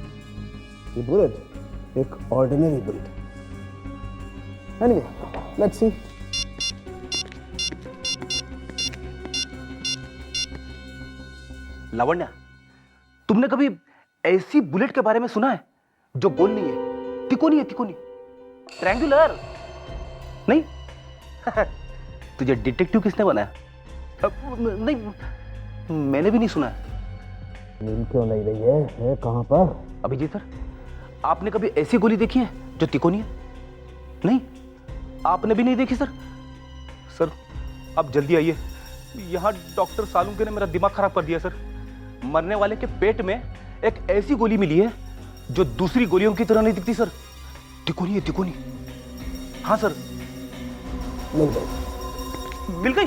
ये बुलेट एक ऑर्डिनरी बुलेट है। Anyway, let's see. लावण्या, तुमने कभी ऐसी बुलेट के बारे में सुना है जो गोल नहीं है, तिकोनी है, तिकोनी, ट्रायंगुलर नहीं? तुझे डिटेक्टिव किसने बनाया? नहीं, मैंने भी नहीं सुना है। नींद क्यों नहीं रही है कहां पर? अभिजीत सर, आपने कभी ऐसी गोली देखी है जो तिकोनी है? नहीं, आपने भी नहीं देखी सर? सर, आप जल्दी आइए, यहाँ डॉक्टर सालुंके ने मेरा दिमाग खराब कर दिया सर। मरने वाले के पेट में एक ऐसी गोली मिली है जो दूसरी गोलियों की तरह नहीं दिखती सर, तिकोनी है, तिकोनी। हाँ सर, मिल गई। मिल गई।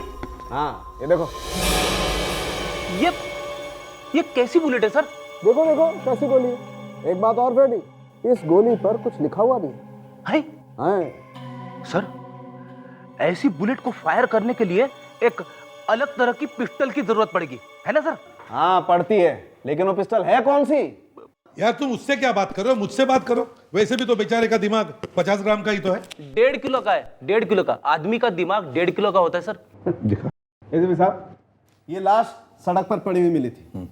हाँ, ये देखो। ये कैसी बुलेट है सर? देखो देखो कैसी गोली है। एक बात और फ्रेडी, इस गोली पर कुछ लिखा हुआ भी है। है? सर, ऐसी बुलेट को फायर करने के लिए एक अलग तरह की पिस्टल की जरूरत पड़ेगी, है ना सर? हाँ पड़ती है, लेकिन वो पिस्टल है कौन सी? यार तुम उससे क्या बात करो, मुझसे बात करो। वैसे भी तो बेचारे का दिमाग 50 ग्राम का ही तो है। 1.5 किलो का है, 1.5 किलो का। आदमी का दिमाग 1.5 किलो का होता है सर। दिखा। एसपी साहब, ये लाश सड़क पर पड़ी हुई मिली थी।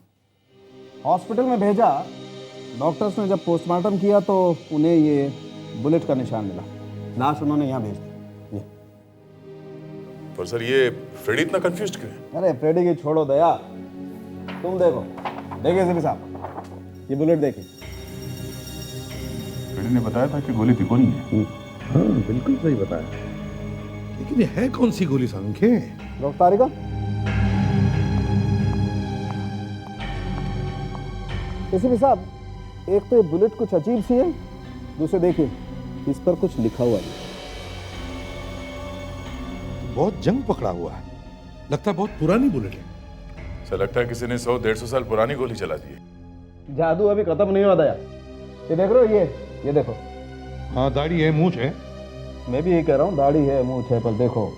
हॉस्पिटल में भेजा, डॉक्टर्स ने जब पोस्टमार्टम किया तो उन्हें ये बुलेट का निशान मिला। लाश उन्होंने यहाँ भेज दी। ये। पर सर ये फ्रेडी इतना कंफ्यूज क्यों है? अरे फ्रेडी की छोड़ो दया, तुम देखो। देखिए एसपी साहब, ये बुलेट देखिए। फ्रेडी ने बताया था कि गोली तिकोनी है। हाँ बिल्कुल सही बताया, लेकिन ये है कौन सी गोली संख्या? गिरफ्तारी का। एसपी साहब, एक तो ये बुलेट कुछ अजीब सी है, दूसरे देखिए इस पर कुछ लिखा हुआ है। बहुत जंग पकड़ा हुआ है, लगता है बहुत पुरानी बुलेट है। सर लगता है किसी ने 100-150 साल पुरानी गोली चला दी है। जादू अभी खत्म नहीं हुआ दया। ये देख रहे हो, ये देखो। हाँ दाढ़ी है, मूंछ है। मैं भी यही कह रहा हूँ, दाढ़ी है, मूंछ है, पर देखो।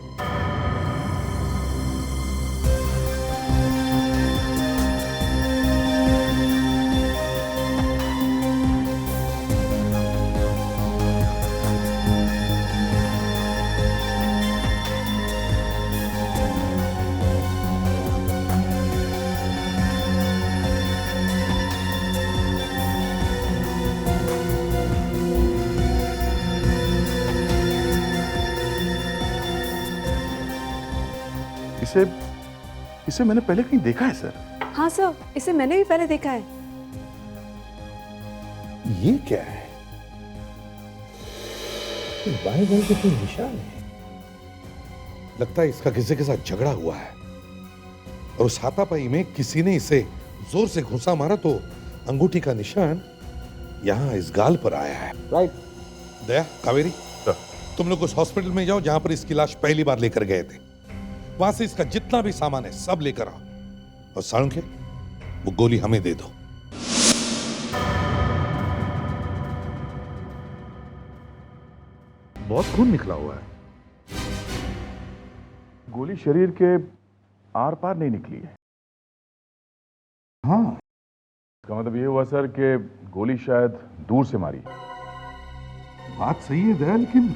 इसे मैंने पहले कहीं देखा है सर। हाँ सर, इसे मैंने भी पहले देखा है। ये क्या है? बाएं गल के कोई निशान है। लगता है इसका किसी के साथ झगड़ा हुआ है और उस हाथापाई में किसी ने इसे जोर से घुसा मारा तो अंगूठी का निशान यहाँ इस गाल पर आया है। राइट। दया, कावेरी, तुम लोग उस हॉस्पिटल में जाओ जहां पर इसकी लाश पहली बार लेकर गए थे। वहां से इसका जितना भी सामान है सब लेकर आओ, और साळुंखे, वो गोली हमें दे दो। बहुत खून निकला हुआ है। गोली शरीर के आर पार नहीं निकली है। हाँ, इसका मतलब ये हुआ सर कि गोली शायद दूर से मारी। बात सही है दया, लेकिन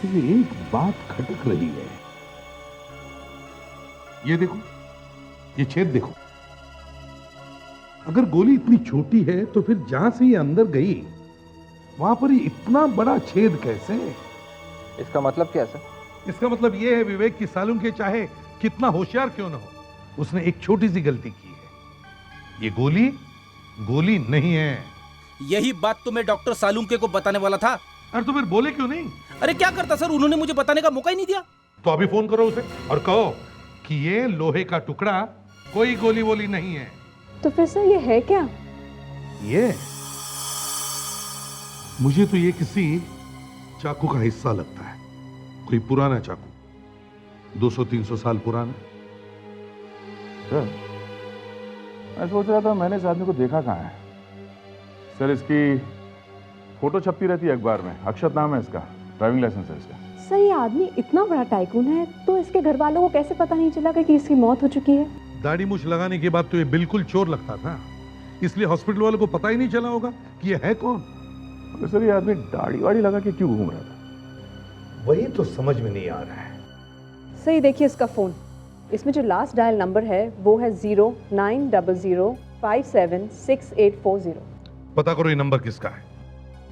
ये एक बात खटक रही है। ये देखो, ये छेद देखो। अगर गोली इतनी छोटी है तो फिर जहां से ये अंदर गई वहां पर ये इतना बड़ा छेद कैसे? इसका मतलब क्या सर? इसका मतलब ये है विवेक की सालुंखे चाहे कितना होशियार क्यों ना हो, उसने एक छोटी सी गलती की है। ये गोली नहीं है। यही बात तो मैं डॉक्टर सालुंखे को बताने वाला था। अरे तो फिर बोले क्यों नहीं? अरे क्या करता सर, उन्होंने मुझे बताने का मौका ही नहीं दिया। तो अभी फोन करो उसे और कहो कि ये लोहे का टुकड़ा, कोई गोली वोली नहीं है। तो फिर सर ये है क्या? ये मुझे तो ये किसी चाकू का हिस्सा लगता है, कोई पुराना चाकू, 200-300 साल पुराना। सर मैं सोच रहा था मैंने इस आदमी को देखा कहाँ है। सर इसकी फोटो छपती रहती है अखबार में, अक्षत नाम है इसका, ड्राइविंग लाइसेंस है इसका। सर ये आदमी इतना बड़ा टाइकून है तो इसके घर वालों को कैसे पता नहीं चला कि इसकी मौत हो चुकी है? दाढ़ी मूछ लगाने के बाद तो ये बिल्कुल चोर लगता था, इसलिए हॉस्पिटल वालों को पता ही नहीं चला होगा कि ये है कौन। तो सर ये आदमी दाढ़ी वाड़ी लगा के क्यों घूम रहा था? वही तो समझ में नहीं आ रहा है। सही देखिए इसका फोन, इसमें जो लास्ट डायल नंबर है वो है 0900576840। पता करो ये नंबर किसका है।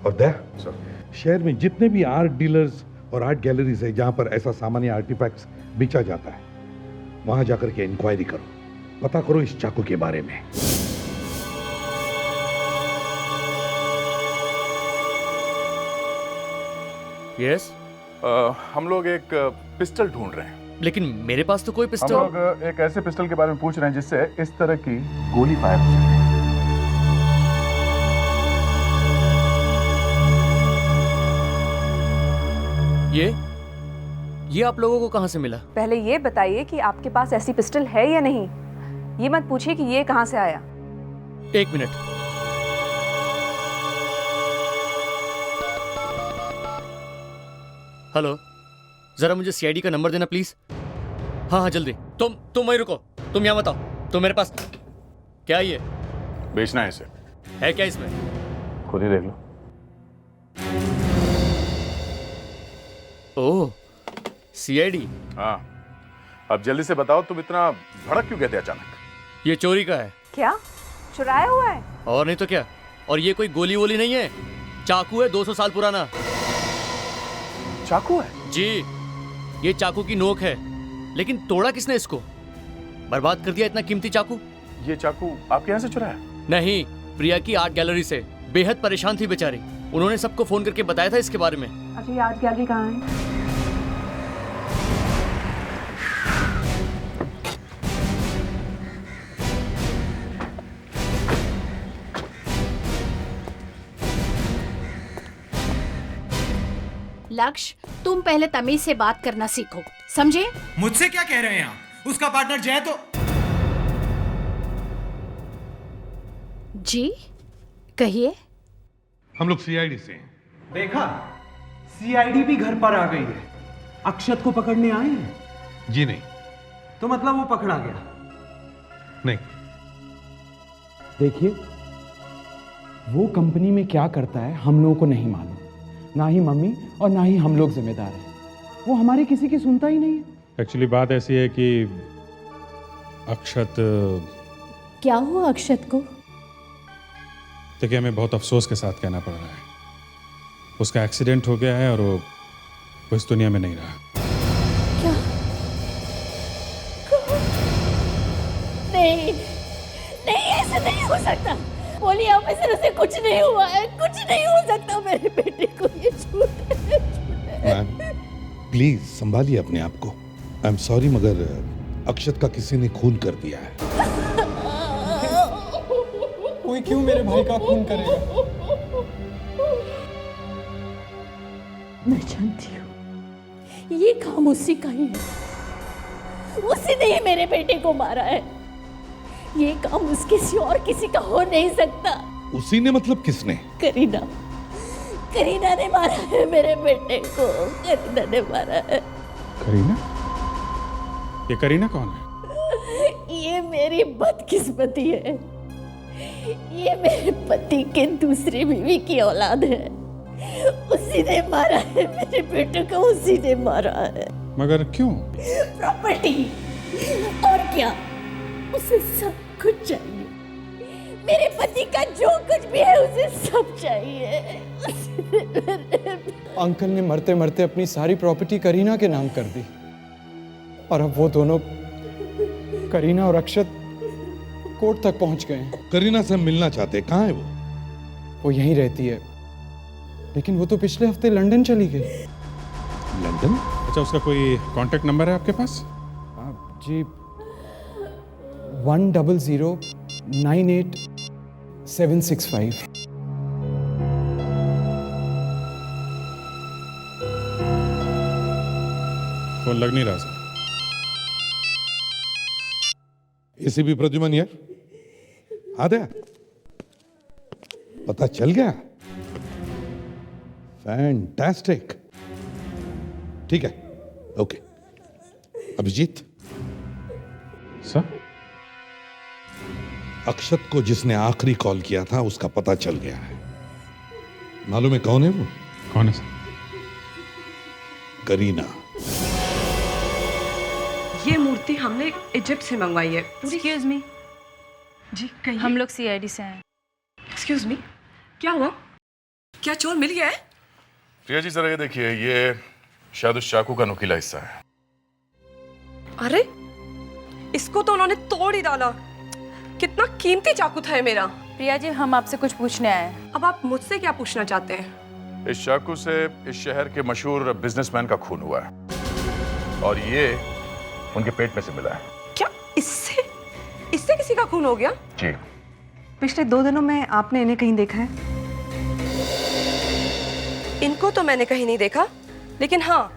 और दया सर, शहर में जितने भी आर्ट डीलर्स और आर्ट गैलरीज है जहां पर ऐसा सामान्य आर्टिफैक्ट्स बेचा जाता है, वहां जाकर के इंक्वायरी करो, पता करो इस चाकू के बारे में। यस हम लोग एक पिस्टल ढूंढ रहे हैं। लेकिन मेरे पास तो कोई पिस्टल। हम लोग एक ऐसे पिस्टल के बारे में पूछ रहे हैं जिससे इस तरह की गोली फायर हो सके। ये आप लोगों को कहाँ से मिला? पहले ये बताइए कि आपके पास ऐसी पिस्टल है या नहीं। ये मत पूछिए कि ये कहाँ से आया। 1 मिनट। हेलो, जरा मुझे सीआईडी का नंबर देना प्लीज। हाँ जल्दी। तुम वहीं रुको, तुम यहाँ बताओ। तुम मेरे पास क्या ये बेचना है इसे? है क्या इसमें? खुद ही देख लो। ओह, सीआईडी। हाँ, अब जल्दी से बताओ, तुम इतना भड़क क्यों गए थे अचानक? ये चोरी का है। क्या चुराया हुआ है? और नहीं तो क्या। और ये कोई गोली वोली नहीं है, चाकू है 200 साल पुराना। चाकू है? जी, ये चाकू की नोक है, लेकिन तोड़ा किसने इसको? बर्बाद कर दिया इतना कीमती चाकू। ये चाकू आपके यहाँ से चुराया? नहीं, प्रिया की आर्ट गैलरी से। बेहद परेशान थी बेचारी, उन्होंने सबको फोन करके बताया था इसके बारे में। अच्छा, ये आर्ट गैलरी कहाँ है? लक्ष्य, तुम पहले तमीज से बात करना सीखो, समझे? मुझसे क्या कह रहे हैं आप? उसका पार्टनर जय तो। जी कहिए। हम लोग सीआईडी से हैं। देखा, सीआईडी भी घर पर आ गई है। अक्षत को पकड़ने आए हैं? जी नहीं। तो मतलब वो पकड़ा गया? नहीं। देखिए, वो कंपनी में क्या करता है हम लोगों को नहीं मालूम, ना ही मम्मी और ना ही हम लोग जिम्मेदार हैं। वो हमारी किसी की सुनता ही नहीं है। एक्चुअली बात ऐसी है कि अक्षत, क्या हुआ अक्षत को? देखिए, हमें बहुत अफसोस के साथ कहना पड़ रहा है, उसका एक्सीडेंट हो गया है और वो इस दुनिया में नहीं रहा। क्या? नहीं नहीं, ऐसा नहीं हो सकता। बोलिए ऑफिसर, उसे कुछ नहीं हुआ है, कुछ नहीं हो सकता मेरे बेटे को। ये झूठ है। मैम प्लीज संभालिए अपने आप को। आई एम सॉरी, मगर अक्षत का किसी ने खून कर दिया है। कोई क्यों मेरे भाई का खून करेगा? मैं जानती हूँ ये काम उसी का ही है। उसी ने ही मेरे बेटे को मारा है। ये काम उसके सिवा और किसी का हो नहीं सकता। उसी ने मतलब किसने? करीना, करीना ने मारा है मेरे बेटे को। करीना ने मारा है। करीना? ये करीना कौन है? ये मेरी बदकिस्मती है। ये मेरे पति के दूसरी बीवी की औलाद है। उसी ने मारा है मेरे बेटे को, उसी ने मारा है। मगर क्यों? प्रॉपर्टी, और क्या? उसे सब कुछ चाहिए। मेरे पति का जो कुछ भी है उसे सब चाहिए। अंकल ने मरते मरते अपनी सारी प्रॉपर्टी करीना के नाम कर दी, और अब वो दोनों, करीना और अक्षत, कोर्ट तक पहुंच गए हैं। करीना से मिलना चाहते हैं। कहाँ है वो? वो यहीं रहती है, लेकिन वो तो पिछले हफ्ते लंदन चली गई। लंदन? अच्छा, उसका कोई कांटेक्ट नंबर है आपके पास? जी, 10098-765। फोन लग नहीं रहा सर। एसीपी प्रद्युमन यार, आ गया? पता चल गया? फैंटास्टिक। ठीक है, ओके। अभिजीत सर, अक्षत को जिसने आखिरी कॉल किया था उसका पता चल गया है। मालूम है कौन है वो? कौन है सर? करीना। ये मूर्ति हमने इजिप्ट से मंगवाई है। Excuse me. जी कहिए। हम लोग सीआईडी से हैं। एक्सक्यूज मी, क्या हुआ? क्या चोर मिल गया है? प्रिया जी जरा ये देखिए, ये शायद उस चाकू का नुकीला हिस्सा है। अरे इसको तो उन्होंने तोड़ ही डाला। कितना कीमती चाकू था ये मेरा। प्रिया जी, हम आपसे कुछ पूछने आए हैं। अब आप मुझसे क्या पूछना चाहते हैं? इस चाकू से इस शहर के मशहूर बिजनेसमैन का खून हुआ है, और ये उनके पेट में से मिला है। क्या इससे किसी का खून हो गया? जी। पिछले 2 दिनों में आपने इन्हें कहीं देखा है? इनको तो मैंने कहीं नहीं देखा, लेकिन हाँ,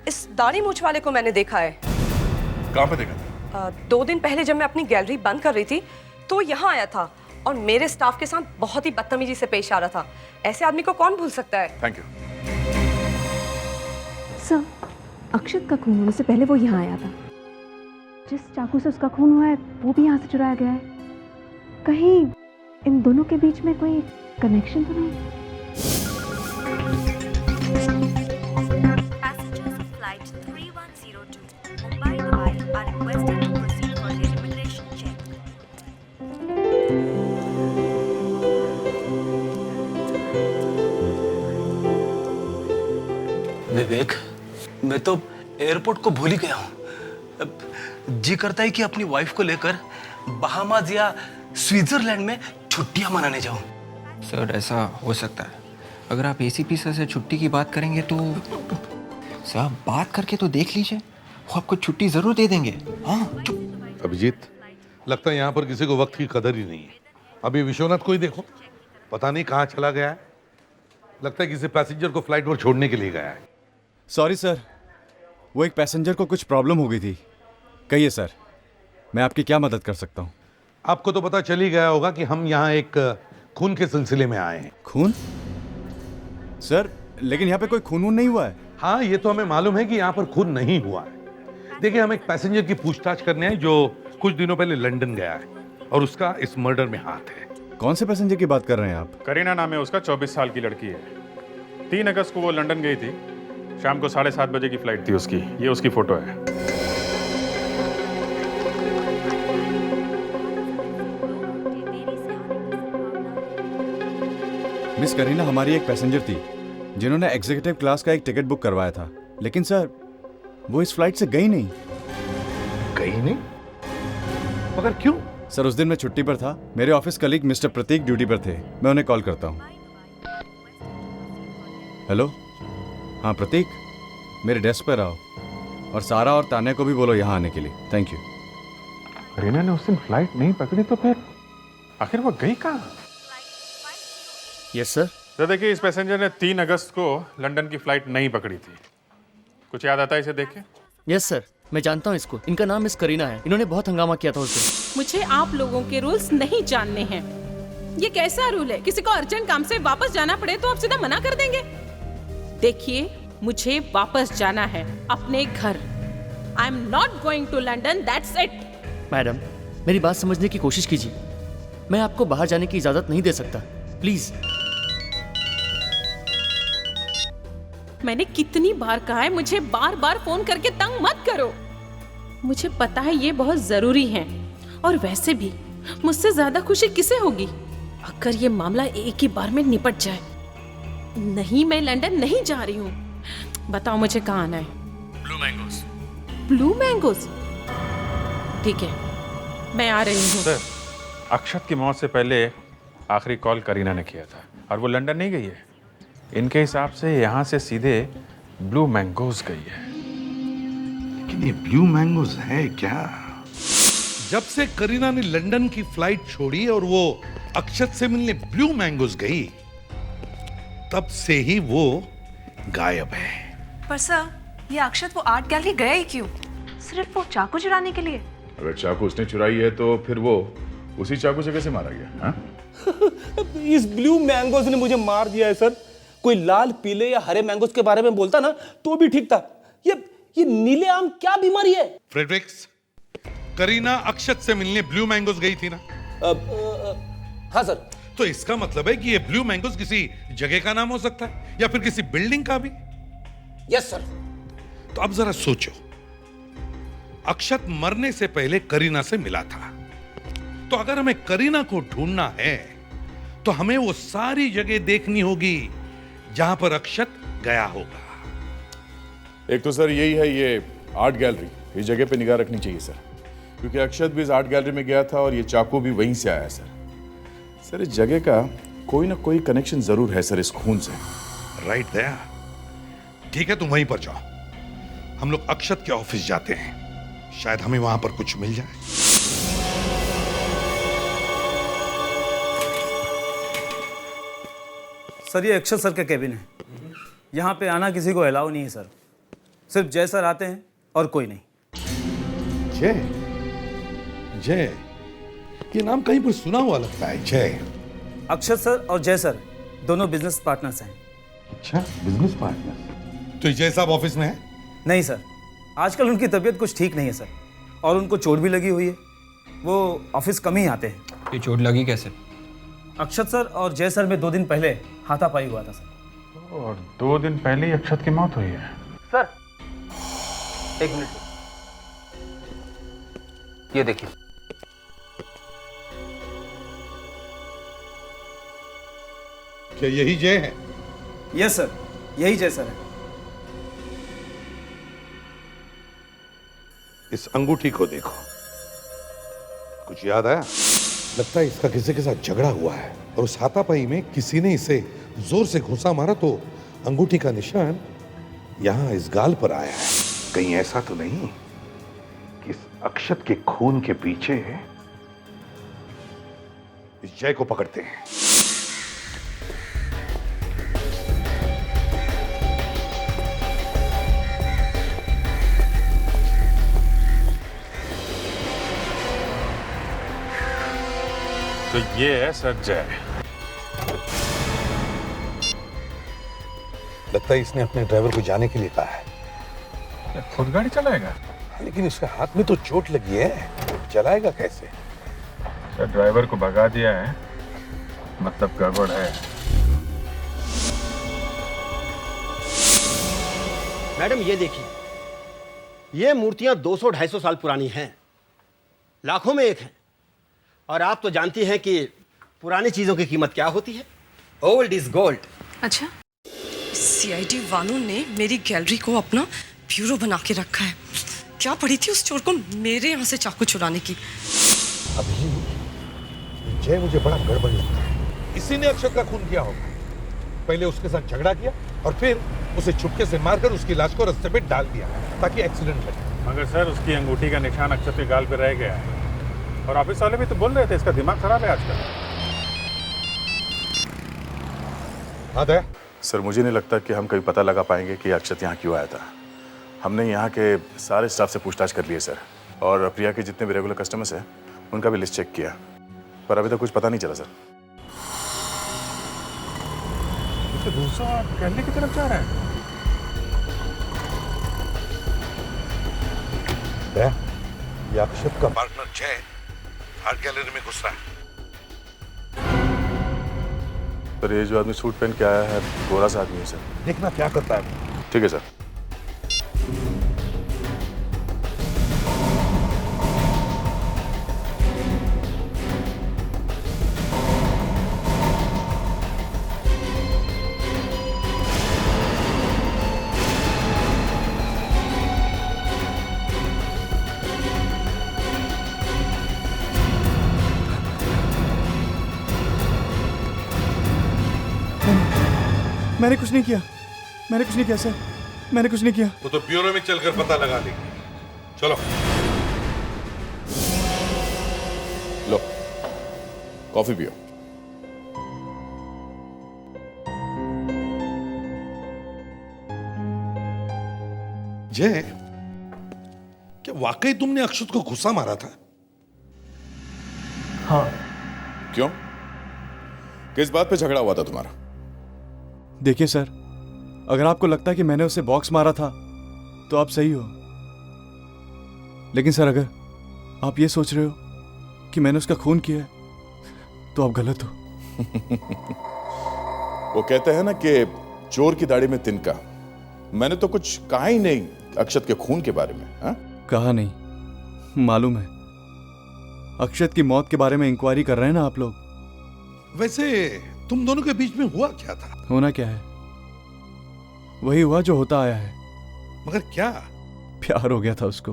इस दाढ़ी मूछ वाले को मैंने देखा है। कहाँ पे देखा था? 2 दिन पहले जब मैं अपनी गैलरी बंद कर रही थी तो यहाँ आया था और मेरे स्टाफ के साथ बहुत ही बदतमीजी से पेश आ रहा था। ऐसे आदमी को कौन भूल सकता है? Thank you. सर, अक्षत का खून होने से पहले वो यहाँ आया था। जिस चाकू से उसका खून हुआ है वो भी यहाँ से चुराया गया है। कहीं इन दोनों के बीच में कोई कनेक्शन तो नहीं? विवेक, मैं तो एयरपोर्ट को भूल ही गया हूँ। जी करता है कि अपनी वाइफ को लेकर बहामास या स्विट्जरलैंड में छुट्टियां मनाने जाऊं। सर ऐसा हो सकता है। अगर आप एसीपी सर से छुट्टी की बात करेंगे तो सर आप बात करके तो देख लीजिए, वो आपको छुट्टी जरूर दे देंगे। हाँ अभिजीत, लगता है यहाँ पर किसी को वक्त की कदर ही नहीं है। अभी विश्वनाथ को ही देखो, पता नहीं कहाँ चला गया है। लगता है किसी पैसेंजर को फ्लाइट पर छोड़ने के लिए गया है। सॉरी सर, वो एक पैसेंजर को कुछ प्रॉब्लम हो गई थी। कहिए सर, मैं आपकी क्या मदद कर सकता हूँ? आपको तो पता चल ही गया होगा कि हम यहाँ एक खून के सिलसिले में आए हैं। खून? सर, लेकिन यहाँ पे कोई खून वून नहीं हुआ है। हाँ, ये तो हमें मालूम है कि यहाँ पर खून नहीं हुआ है। देखिए, हम एक पैसेंजर की पूछताछ करने आए जो कुछ दिनों पहले लंदन गया है और उसका इस मर्डर में हाथ है। कौन से पैसेंजर की बात कर रहे हैं आप? करीना नाम है उसका, 24 साल की लड़की है। 3 अगस्त को वो लंदन गई थी। शाम को 7:30 बजे की फ्लाइट थी उसकी। ये उसकी फोटो है। मिस करीना हमारी एक पैसेंजर थी जिन्होंने एग्जीक्यूटिव क्लास का एक टिकट बुक करवाया था, लेकिन सर वो इस फ्लाइट से गई नहीं। गई नहीं? मगर क्यों? सर उस दिन मैं छुट्टी पर था। मेरे ऑफिस कलीग मिस्टर प्रतीक ड्यूटी पर थे। मैं उन्हें कॉल करता हूँ। हेलो, हाँ प्रतीक, मेरे डेस्क पर आओ और सारा और तान्या को भी बोलो यहाँ आने के लिए। Thank you. करीना ने उस दिन फ्लाइट नहीं पकड़ी तो फिर आखिर वो गई कहाँ? Yes sir. तो देखिए, इस पैसेंजर ने 3 अगस्त को लंदन की फ्लाइट नहीं पकड़ी थी। कुछ याद आता है इसे देख के? यस सर, मैं जानता हूँ इसको। इनका नाम मिस करीना है। इन्होंने बहुत हंगामा किया था उस दिन। मुझे आप लोगों के रूल्स नहीं जानने हैं। ये कैसा रूल है? किसी को अर्जेंट काम से वापस जाना पड़े तो आप सीधा मना कर देंगे? देखिए, मुझे वापस जाना है अपने घर। I am not going to London, that's it. Madam, मेरी बात समझने की कोशिश कीजिए। मैं आपको बाहर जाने की इजाजत नहीं दे सकता, प्लीज। मैंने कितनी बार कहा है, मुझे बार बार फोन करके तंग मत करो। मुझे पता है ये बहुत जरूरी है, और वैसे भी मुझसे ज्यादा खुशी किसे होगी अगर ये मामला एक ही बार में निपट जाए। नहीं, मैं लंदन नहीं जा रही हूँ। बताओ मुझे कहाँ आना है? Blue mangoes. Blue mangoes? ठीक है, मैं आ रही हूँ। सर, अक्षत की मौत से पहले आखिरी कॉल करीना ने किया था और वो लंदन नहीं गई है। इनके हिसाब से यहाँ से सीधे ब्लू मैंगोज गई है। लेकिन ये ब्लू मैंगोज है क्या? जब से करीना ने लंदन की फ्लाइट छोड़ी और वो अक्षत से मिलने ब्लू मैंगोज गई, तब से ही वो गायब है। पर सर, ये अक्षत वो आर्ट गैलरी गया ही क्यों? सिर्फ वो चाकू चुराने के लिए? अगर चाकू उसने चुराई है तो फिर वो उसी चाकू से कैसे मारा गया? हाँ? इस ब्लू मैंगोज ने मुझे मार दिया है सर। कोई लाल, पीले या हरे मैंगोज के बारे में बोलता ना तो भी ठीक था। ये नीले आम क्या बीमारी है? फ्रेडरिक्स, करीना अक्षत से मिलने ब्लू मैंगोज गई थी ना? हाँ सर। तो इसका मतलब है कि ये ब्लू मैंगोज किसी जगह का नाम हो सकता है या फिर किसी बिल्डिंग का भी। Yes sir. तो अब जरा सोचो, अक्षत मरने से पहले करीना से मिला था, तो अगर हमें करीना को ढूंढना है तो हमें वो सारी जगह देखनी होगी जहां पर अक्षत गया होगा। एक तो सर यही है, ये आर्ट गैलरी, इस जगह पे निगाह रखनी चाहिए सर, क्योंकि अक्षत भी इस आर्ट गैलरी में गया था और ये चाकू भी वहीं से आया सर। सर इस जगह का कोई ना कोई कनेक्शन जरूर है सर इस खून से। राइट दया। ठीक है, तुम वहीं पर जाओ, हम लोग अक्षत के ऑफिस जाते हैं, शायद हमें वहां पर कुछ मिल जाए। सर, ये अक्षत सर का केबिन है। यहाँ पे आना किसी को अलाउ नहीं है सर। सिर्फ जय सर आते हैं और कोई नहीं। जय? जय? ये नाम कहीं पर सुना हुआ लगता है, जय। अक्षत सर और जय सर दोनों बिजनेस पार्टनर्स हैं। अच्छा, बिजनेस पार्टनर। तो जय साहब ऑफिस में है? नहीं सर, आजकल उनकी तबीयत कुछ ठीक नहीं है सर, और उनको चोट भी लगी हुई है। वो ऑफिस कम ही आते हैं। ये चोट लगी कैसे? अक्षत सर और जय सर में 2 दिन पहले हाथापाई हुआ था सर। और 2 दिन पहले ही अक्षत की मौत हुई है। सर 1 मिनट, ये देखिए। क्या यही जय है? यस सर, यही जय सर है। इस अंगूठी को देखो, कुछ याद आया? लगता है इसका किसी के साथ झगड़ा हुआ है और उस हाथापाई में किसी ने इसे जोर से घुसा मारा तो अंगूठी का निशान यहां इस गाल पर आया है। कहीं ऐसा तो नहीं कि इस अक्षत के खून के पीछे इस जय को पकड़ते हैं? तो ये है सर जय। लगता है इसने अपने ड्राइवर को जाने के लिए कहा है। खुद गाड़ी चलाएगा? लेकिन इसके हाथ में तो चोट लगी है, चलाएगा कैसे? सर ड्राइवर को भगा दिया है, मतलब गड़बड़ है। मैडम ये देखिए, ये मूर्तियां 200-250 साल पुरानी हैं, लाखों में एक हैं। और आप तो जानती हैं कि पुरानी चीजों की कीमत क्या होती है। Old is gold. अच्छा, सीआईडी वालों ने मेरी गैलरी को अपना ब्यूरो बना के रखा है। क्या पड़ी थी उस चोर को मेरे यहाँ से चाकू चुराने की। अभी जय मुझे बड़ा गड़बड़ लगता है। इसी ने अक्षत का खून किया होगा। पहले उसके साथ झगड़ा किया और फिर उसे चुपके से मारकर उसकी लाश को रास्ते पे डाल दिया ताकि एक्सीडेंट लगे। मगर सर उसकी अंगूठी का निशान अक्षत के गाल पे रह गया है और ऑफिस वाले भी तो बोल रहे थे इसका दिमाग खराब है आजकल। हाँ दया? सर मुझे नहीं लगता कि हम कभी पता लगा पाएंगे कि अक्षत यहाँ क्यों आया था। हमने यहाँ के सारे स्टाफ से पूछताछ कर लिए सर, और प्रिया के जितने भी रेगुलर कस्टमर्स हैं उनका भी लिस्ट चेक किया, पर अभी तक कुछ पता नहीं चला सर। तो दूसरा गैलरी की तरफ जा रहा है। दया, ये अक्षत का पार्टनर जय आर्ट गैलरी में घुस रहा है। सर ये जो आदमी सूट पहन के आया है गोरा सा आदमी है सर। देखना क्या करता है। ठीक है सर। मैंने कुछ नहीं किया, मैंने कुछ नहीं किया सर, मैंने कुछ नहीं किया। वो तो ब्यूरो में चलकर पता लगा लेंगे। चलो लो कॉफी पियो। जय, क्या वाकई तुमने अक्षत को घुसा मारा था? हाँ। क्यों? किस बात पे झगड़ा हुआ था तुम्हारा? देखिए सर, अगर आपको लगता है कि मैंने उसे बॉक्स मारा था तो आप सही हो, लेकिन सर अगर आप ये सोच रहे हो कि मैंने उसका खून किया है तो आप गलत हो। वो कहते हैं ना कि चोर की दाढ़ी में तिनका। मैंने तो कुछ कहा ही नहीं अक्षत के खून के बारे में। हा? कहा नहीं, मालूम है। अक्षत की मौत के बारे में इंक्वायरी कर रहे हैं ना आप लोग। वैसे तुम दोनों के बीच में हुआ क्या था? होना क्या है, वही हुआ जो होता आया है। मगर क्या? प्यार हो गया था उसको।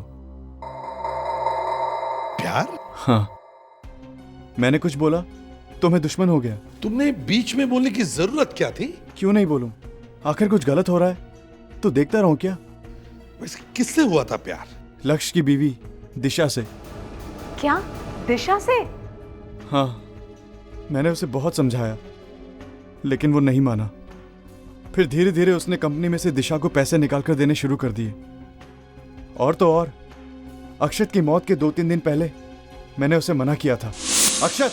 प्यार? हाँ, मैंने कुछ बोला तो मैं दुश्मन हो गया। तुमने बीच में बोलने की जरूरत क्या थी? क्यों नहीं बोलूं, आखिर कुछ गलत हो रहा है तो देखता रहूं क्या। वैसे किससे हुआ था प्यार? लक्ष्य की बीवी दिशा से। क्या? दिशा से? हाँ, मैंने उसे बहुत समझाया लेकिन वो नहीं माना। फिर धीरे धीरे उसने कंपनी में से दिशा को पैसे निकाल कर देने शुरू कर दिए। और तो और अक्षत की मौत के 2-3 दिन पहले मैंने उसे मना किया था। अक्षत,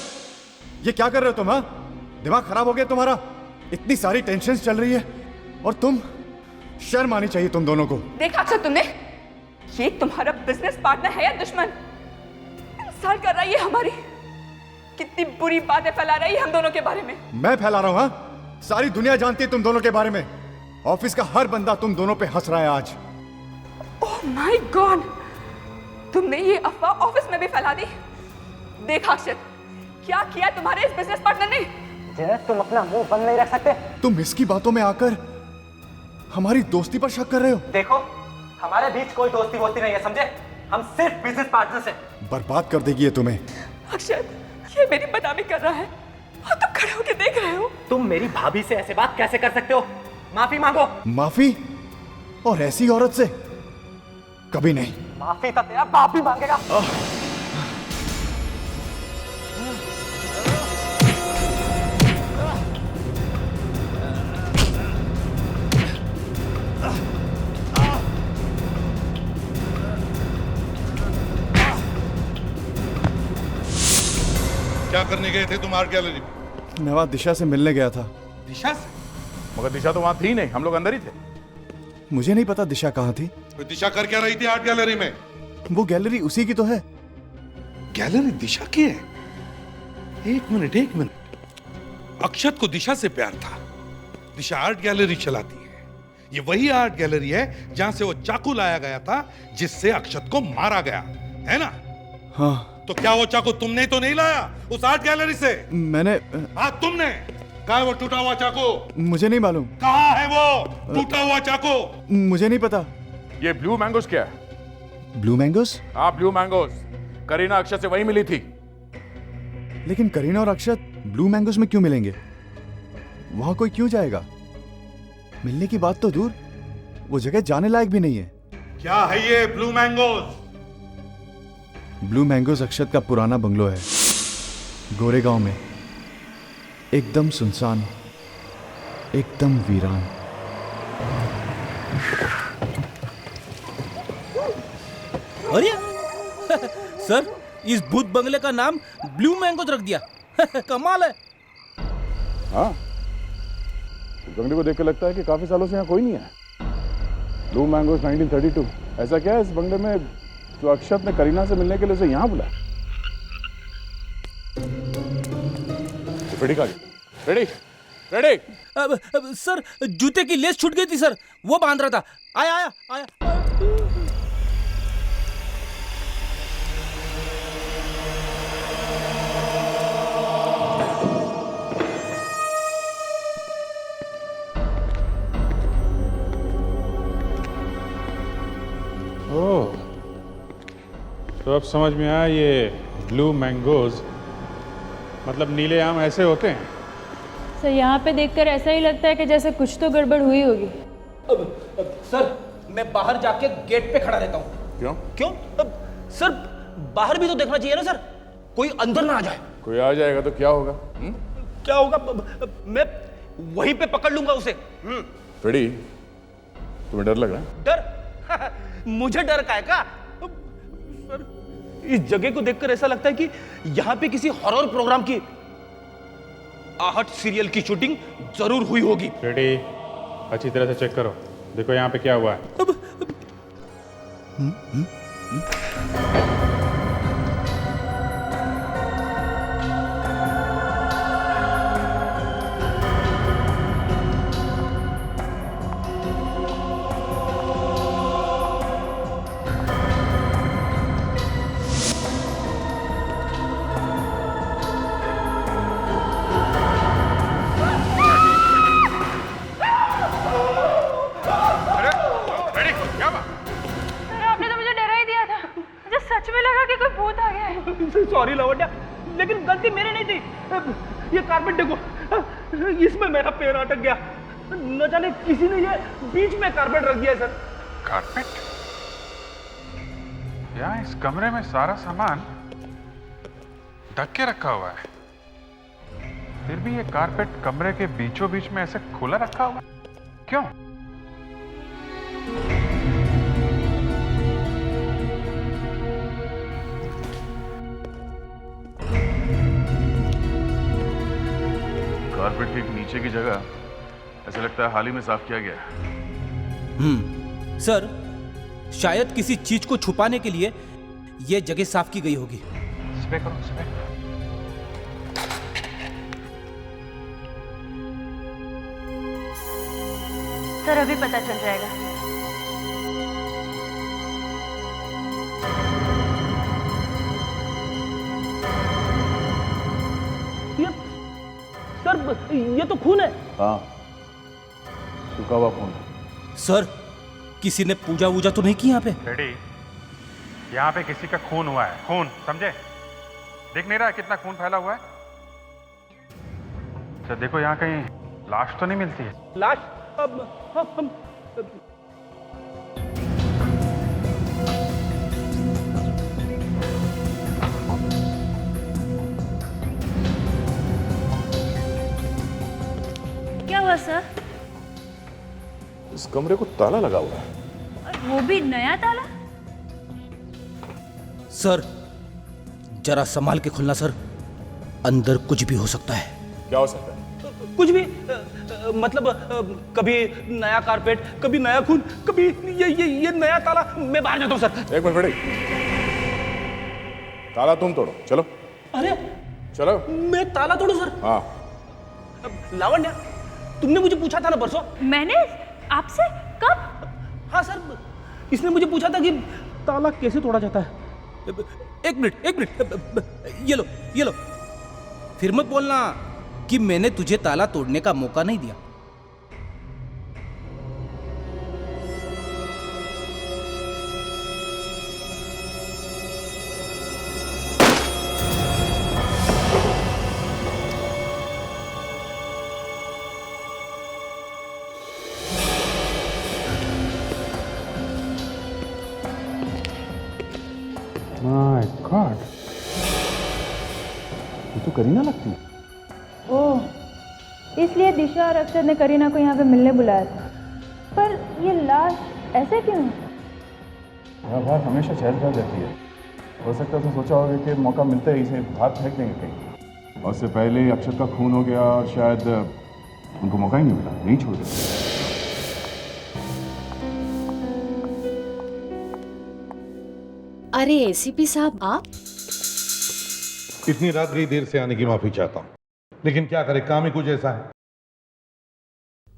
ये क्या कर रहे हो तुम? हाँ, दिमाग खराब हो गया तुम्हारा? इतनी सारी टेंशन चल रही है और तुम, शर्म आनी चाहिए तुम दोनों को। देखा अक्षत तुमने, ये तुम्हारा बिजनेस पार्टनर है या दुश्मन? इंसल्ट कर रही है हमारी, कितनी बुरी बातें फैला रही है हम दोनों के बारे में। मैं फैला रहा हूं? हाँ, सारी दुनिया जानती है तुम दोनों के बारे में। ऑफिस का हर बंदा तुम दोनों पे हंस रहा है आज। ओह माय गॉड, तुमने ये अफवाह ऑफिस में भी फैला दी। देखा अक्षत, क्या किया तुम्हारे इस बिजनेस पार्टनर ने? तुम अपना मुंह बंद नहीं रख सकते? तुम इसकी बातों में आकर हमारी दोस्ती पर शक कर रहे हो। देखो, हमारे बीच कोई दोस्ती वोस्ती नहीं है, समझे? हम सिर्फ बिजनेस पार्टनर्स हैं। बर्बाद कर देगी ये तुम्हें। अक्षत, ये मेरी बदनामी कर रहा है और तुम खड़े होकर देख रहे हो। तुम मेरी भाभी से ऐसे बात कैसे कर सकते हो? माफी मांगो। माफी? और ऐसी औरत से? कभी नहीं। माफी तो तेरा बाप भी मांगेगा। क्या करने गए थे तुम आर्ट गैलरी में? मैं वहां दिशा से मिलने गया था। दिशा से? मगर दिशा तो वहां थी नहीं, हम लोग अंदर ही थे। मुझे नहीं पता दिशा कहाँ थी। तो दिशा कर क्या रही थी आर्ट गैलरी में? वो गैलरी उसी की तो है। गैलरी दिशा की है? एक मिनट। अक्षत को दिशा से प्यार था। दिशा आर्ट गैलरी चलाती है। ये वही आर्ट गैलरी है जहां से वो चाकू लाया गया था जिससे अक्षत को मारा गया, है ना? हाँ। तो क्या वो चाकू तुमने तो नहीं लाया उस आर्ट गैलरी से? मैंने। हाँ, तुमने। कहाँ है वो टूटा हुआ चाकू? मुझे नहीं मालूम। कहाँ है वो टूटा हुआ चाकू? मुझे नहीं पता। ये ब्लू मैंगोस क्या है? Blue mangoes? हाँ, ब्लू मैंगोस। करीना अक्षत से वही मिली थी। लेकिन करीना और अक्षत ब्लू मैंगोस में क्यों मिलेंगे? वहां कोई क्यों जाएगा? मिलने की बात तो दूर, वो जगह जाने लायक भी नहीं है। क्या है ये ब्लू मैंगोस? ब्लू मैंगोस अक्षत का पुराना बंगलो है, गोरेगांव में। एकदम सुनसान, एकदम वीरान। अरे सर, इस भूत बंगले का नाम ब्लू मैंगोस रख दिया। कमाल है। हाँ, बंगले को देख के लगता है कि काफी सालों से यहाँ कोई नहीं है। Blue mangoes 1932। ऐसा क्या है इस बंगले में जो अक्षत ने करीना से मिलने के लिए उसे यहाँ बुलाया? रेडी? सर, जूते की लेस छूट गई थी सर, वो बांध रहा था। आया। ओह, तो अब समझ में आया, ये ब्लू मैंगोज मतलब नीले आम ऐसे होते हैं। सर, यहाँ पे देखकर ऐसा ही लगता है कि जैसे कुछ तो गड़बड़ हुई होगी। सर, मैं बाहर जाके गेट पे खड़ा रहता हूँ। क्यों? सर, बाहर भी तो देखना चाहिए ना सर, कोई अंदर ना आ जाए। कोई आ जाएगा तो क्या होगा? क्या होगा? मैं वहीं पे पकड़ लूंगा उसे। फ्रेडी, तुम्हें डर लग रहा है? डर? मुझे डर का है क्या? सर, इस जगह को देखकर ऐसा लगता है कि यहाँ पे किसी हॉरर प्रोग्राम की आहट सीरियल की शूटिंग जरूर हुई होगी। रेडी, अच्छी तरह से चेक करो, देखो यहाँ पे क्या हुआ है। सॉरी लवंडा, लेकिन गलती मेरी नहीं थी। ये कारपेट देखो, इसमें मेरा पैर अटक गया। न जाने किसी ने ये बीच में कारपेट रख दिया है सर। कारपेट? यहाँ इस कमरे में सारा सामान ढक के रखा हुआ है, फिर भी ये कारपेट कमरे के बीचों बीच में ऐसे खुला रखा हुआ है। क्यों? कारपेट के नीचे की जगह ऐसा लगता है हाल ही में साफ किया गया है। सर, शायद किसी चीज को छुपाने के लिए यह जगह साफ की गई होगी। स्प्रे करो, स्प्रे। सर अभी पता चल जाएगा। सर, ये तो खून है। हाँ, सूखा हुआ खून। सर, किसी ने पूजा वूजा तो नहीं की यहाँ पे? रेडी, यहाँ पे किसी का खून हुआ है, खून, समझे? दिख नहीं रहा है कितना खून फैला हुआ है? अच्छा देखो, यहाँ कहीं लाश तो नहीं मिलती है? लाश? हम क्या हुआ सर? इस कमरे को ताला लगा हुआ है। और वो भी नया ताला? सर, जरा संभाल के खुलना सर, अंदर कुछ भी हो सकता है। क्या हो सकता है? कुछ भी, मतलब कभी नया कारपेट, कभी नया खून, कभी ये नया ताला। मैं बाहर जाता हूँ सर। एक मिनट रेडी, ताला तुम तोड़ो, चलो। अरे चलो। मैं ताला तोड़ू सर? हाँ। लावण्या, तुमने मुझे पूछा था ना परसों? मैंने आपसे? कब? हाँ सर, इसने मुझे पूछा था कि ताला कैसे तोड़ा जाता है। एक मिनट, ये लो। फिर मत बोलना कि मैंने तुझे ताला तोड़ने का मौका नहीं दिया। माय गॉड, ये तो करीना लगती है। ओह, इसलिए दिशा और अक्षत ने करीना को यहाँ पे मिलने बुलाया था। पर ये लाश ऐसे क्यों है? यह बात हमेशा चहल पहल रहती है। हो सकता है तो सोचा होगा कि मौका मिलता है इसे बाहर फेंक देंगे कहीं, और उससे पहले ही अक्षत का खून हो गया और शायद उनको मौका ही नहीं मिला, नहीं छोड़ दिया। अरे एसीपी साहब, आप? इतनी रात गई, देर से आने की माफी चाहता हूँ, लेकिन क्या करे, काम ही कुछ ऐसा है।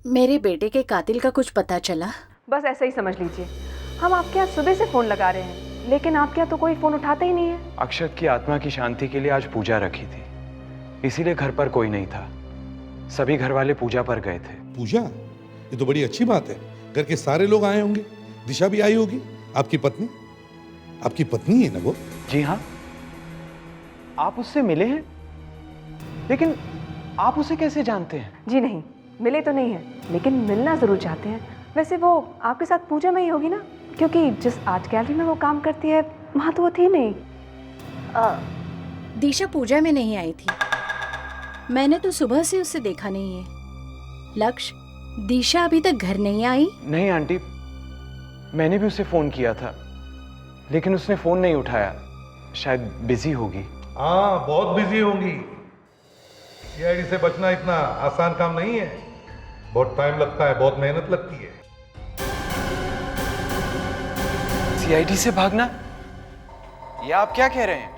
मेरे बेटे के कातिल का कुछ पता चला? बस ऐसा ही समझ लीजिए। हम आपके यहाँ सुबह से फोन लगा रहे हैं, लेकिन आपके यहाँ तो कोई फोन उठाता ही नहीं है। अक्षत की आत्मा की शांति के लिए आज पूजा रखी थी, इसीलिए घर पर कोई नहीं था। सभी घर वाले पूजा पर गए थे। पूजा? ये तो बड़ी अच्छी बात है। घर के सारे लोग आए होंगे, दिशा भी आई होगी। आपकी पत्नी? आपकी पत्नी है ना वो? जी हाँ। आप उससे मिले हैं? लेकिन आप उसे कैसे जानते हैं? जी नहीं, मिले तो नहीं है, लेकिन मिलना जरूर चाहते हैं। वैसे वो आपके साथ पूजा में ही होगी ना, क्योंकि जिस आर्ट गैलरी में वो काम करती है वहां तो वो थी नहीं। दिशा पूजा में नहीं आई थी, मैंने तो सुबह से उसे देखा नहीं है। लक्ष्य, दिशा अभी तक घर नहीं आई? नहीं आंटी, मैंने भी उसे फोन किया था, लेकिन उसने फोन नहीं उठाया। शायद बिजी होगी। हाँ, बहुत बिजी होंगी। सीआईडी से बचना इतना आसान काम नहीं है, बहुत टाइम लगता है, बहुत मेहनत लगती है। सीआईडी से भागना? ये आप क्या कह रहे हैं?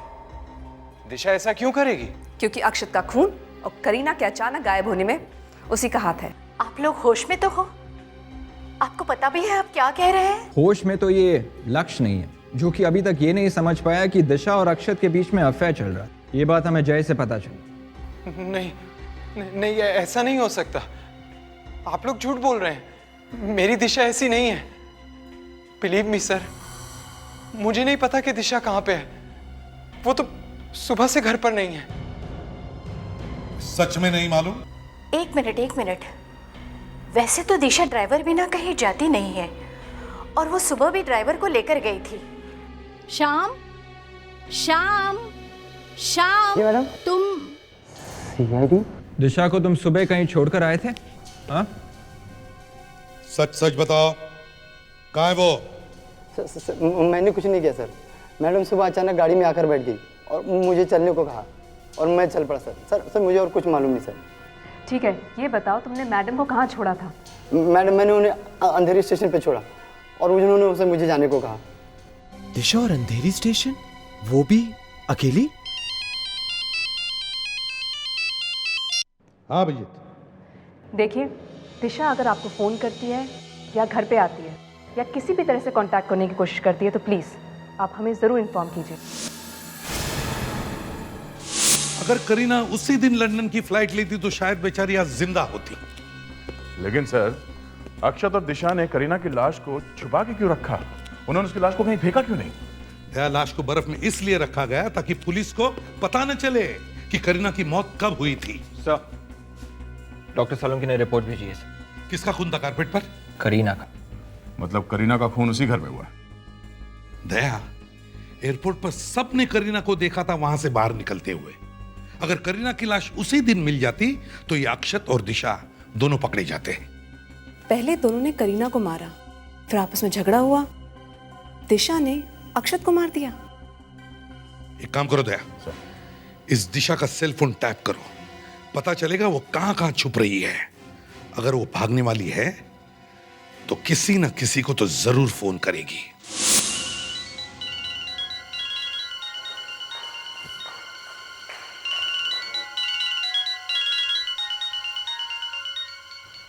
दिशा ऐसा क्यों करेगी? क्योंकि अक्षत का खून और करीना के अचानक गायब होने में उसी का हाथ है। आप लोग होश में तो हो? आपको पता भी है आप क्या कह रहे हैं? होश में तो ये लक्ष्य नहीं है, जो कि अभी तक ये नहीं समझ पाया कि दिशा और अक्षत के बीच में अफेयर चल रहा है। ये बात हमें जय से पता चली। नहीं, ऐसा नहीं हो सकता। आप लोग झूठ बोल रहे हैं। मेरी दिशा ऐसी नहीं है। बिलीव मी सर, मुझे नहीं पता कि दिशा कहाँ पे है। वो तो सुबह से घर पर नहीं है। सच में नहीं मालूम? एक मिनट। वैसे तो दिशा ड्राइवर बिना कहीं जाती नहीं है, और वो सुबह भी ड्राइवर को लेकर गई थी। शाम मैडम, तुम सीआईडी? दिशा को तुम सुबह कहीं छोड़कर आए थे? हाँ? सच सच बताओ, कहाँ है वो? मैंने कुछ नहीं किया सर। मैडम सुबह अचानक गाड़ी में आकर बैठ गई और मुझे चलने को कहा और मैं चल पड़ा सर मुझे और कुछ मालूम नहीं सर। ठीक है, ये बताओ तुमने मैडम को कहाँ छोड़ा था? मैडम मैंने उन्हें अंधेरी स्टेशन पे छोड़ा और उन्होंने उसे मुझे जाने को कहा। दिशा और अंधेरी स्टेशन, वो भी अकेली? हाँ भैया। देखिए, दिशा अगर आपको फ़ोन करती है या घर पे आती है या किसी भी तरह से कांटेक्ट करने की कोशिश करती है तो प्लीज़ आप हमें ज़रूर इन्फॉर्म कीजिए। अगर करीना उसी दिन लंदन की फ्लाइट लेती तो शायद बेचारी आज जिंदा होती। लेकिन सर, अक्षत और दिशा ने करीना की लाश को छुपा के क्यों रखा? उन्होंने उसकी लाश को कहीं फेंका क्यों नहीं? दया, लाश को बर्फ में इसलिए रखा गया ताकि पुलिस को पता न चले कि करीना की मौत कब हुई थी। सर, डॉक्टर सोलंकी ने रिपोर्ट भेजी है सर। किसका खून था कारपेट पर? करीना का। मतलब करीना का खून उसी घर में हुआ? दया, एयरपोर्ट पर सबने करीना को देखा था वहां से बाहर निकलते हुए। अगर करीना की लाश उसी दिन मिल जाती तो ये अक्षत और दिशा दोनों पकड़े जाते। पहले दोनों ने करीना को मारा, फिर आपस में झगड़ा हुआ, दिशा ने अक्षत को मार दिया। एक काम करो दया, इस दिशा का सेल फोन टैप करो, पता चलेगा वो कहां कहां छुप रही है। अगर वो भागने वाली है तो किसी न किसी को तो जरूर फोन करेगी।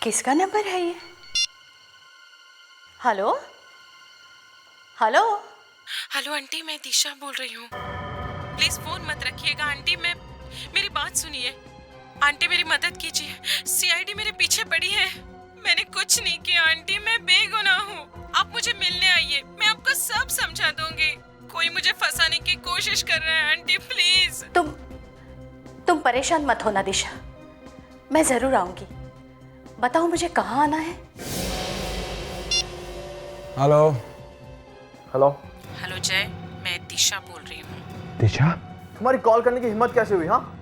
किसका नंबर है ये? हेलो हेलो हेलो आंटी, मैं दिशा बोल रही हूँ। प्लीज फोन मत रखिएगा आंटी, मेरी बात सुनिए आंटी, मेरी मदद कीजिए। सीआईडी मेरे पीछे पड़ी है। मैंने कुछ नहीं किया आंटी, मैं बेगुनाह हूँ। आप मुझे मिलने आइए, मैं आपको सब समझा दूंगी। कोई मुझे फंसाने की कोशिश कर रहा है आंटी, प्लीज। तुम परेशान मत होना दिशा, मैं जरूर आऊंगी। बताओ मुझे कहाँ आना है? हेलो हेलो हेलो जय, मैं दिशा बोल रही हूँ। दिशा, तुम्हारी कॉल करने की हिम्मत कैसे हुई? हाँ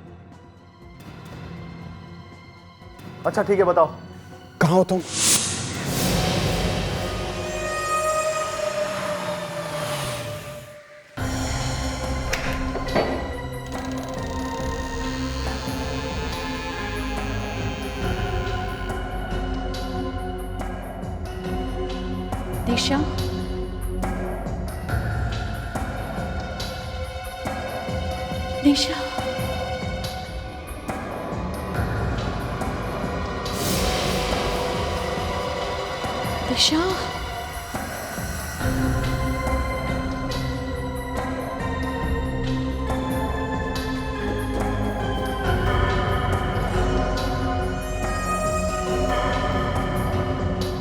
अच्छा ठीक है, बताओ कहाँ हो तुम? दिशा, दिशा, दिशा,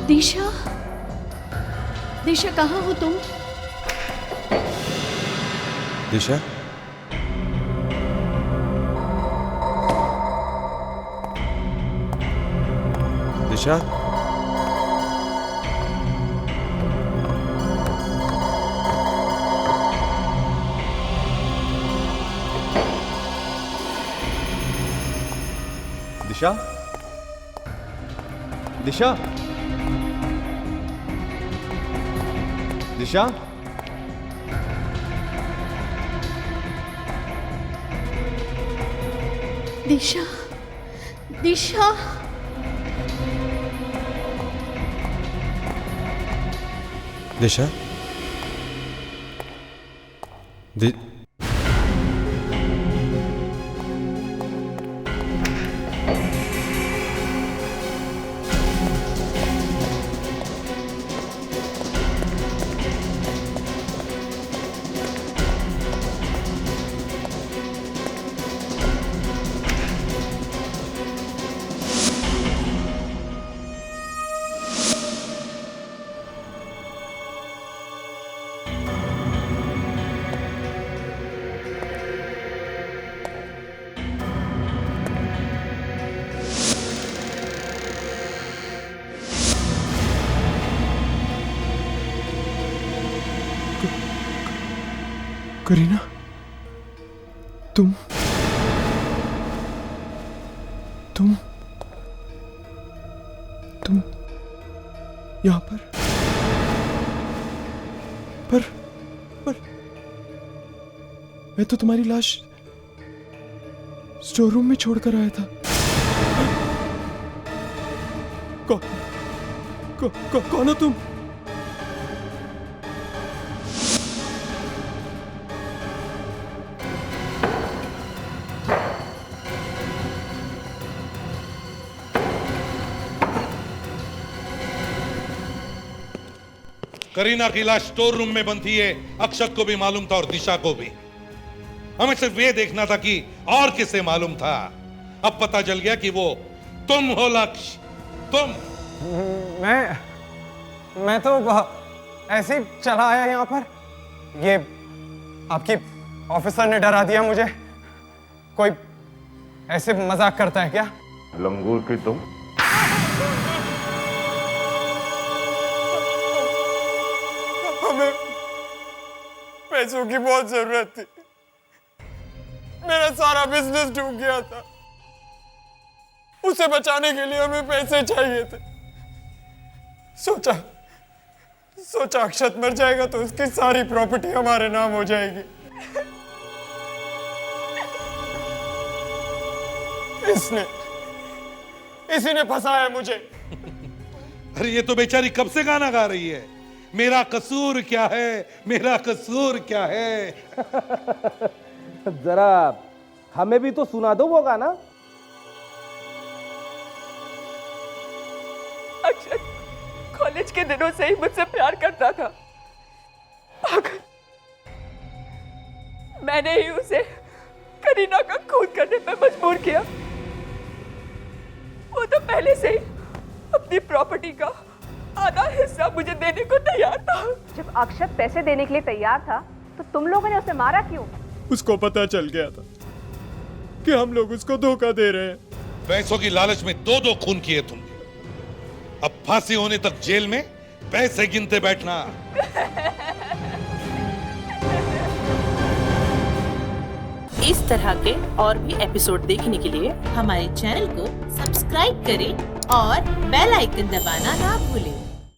दिशा, दिशा कहाँ हो तुम? दिशा, दिशा, दिशा, दिशा, दिशा, दिशा, दिशा, दिशा, करीना, तुम यहाँ पर मैं तो तुम्हारी लाश स्टोर रूम में छोड़कर आया था। कौन हो तुम? करीना की लाश स्टोर रूम में बंद थी, ये अक्षत को भी मालूम था और दिशा को भी। हमें सिर्फ ये देखना था कि और किसे मालूम था। अब पता चल गया कि वो तुम हो लक्ष्य, तुम। मैं तो ऐसे ही चला आया यहाँ पर। ये आपकी ऑफिसर ने डरा दिया मुझे। कोई ऐसे मजाक करता है क्या? लंगूर की तुम? हमें पैसों की बहुत जरूरत थी। मेरा सारा बिजनेस डूब गया था। उसे बचाने के लिए हमें पैसे चाहिए थे। सोचा अक्षत मर जाएगा तो उसकी सारी प्रॉपर्टी हमारे नाम हो जाएगी। इसी ने फंसाया मुझे। अरे ये तो बेचारी कब से गाना गा रही है, मेरा कसूर क्या है, मेरा कसूर क्या है। जरा हमें भी तो सुना दो वो गाना। अक्षत कॉलेज के दिनों से ही मुझसे प्यार करता था। मैंने ही उसे करीना का खून करने पे मजबूर किया। वो तो पहले से ही अपनी प्रॉपर्टी का आधा हिस्सा मुझे देने को तैयार था। जब अक्षत पैसे देने के लिए तैयार था तो तुम लोगों ने उसे मारा क्यों? उसको पता चल गया था कि हम लोग उसको धोखा दे रहे हैं। पैसों की लालच में दो खून किए तुमने। अब फांसी होने तक जेल में पैसे गिनते बैठना। इस तरह के और भी एपिसोड देखने के लिए हमारे चैनल को सब्सक्राइब करें और बेल आइकन दबाना ना भूलें।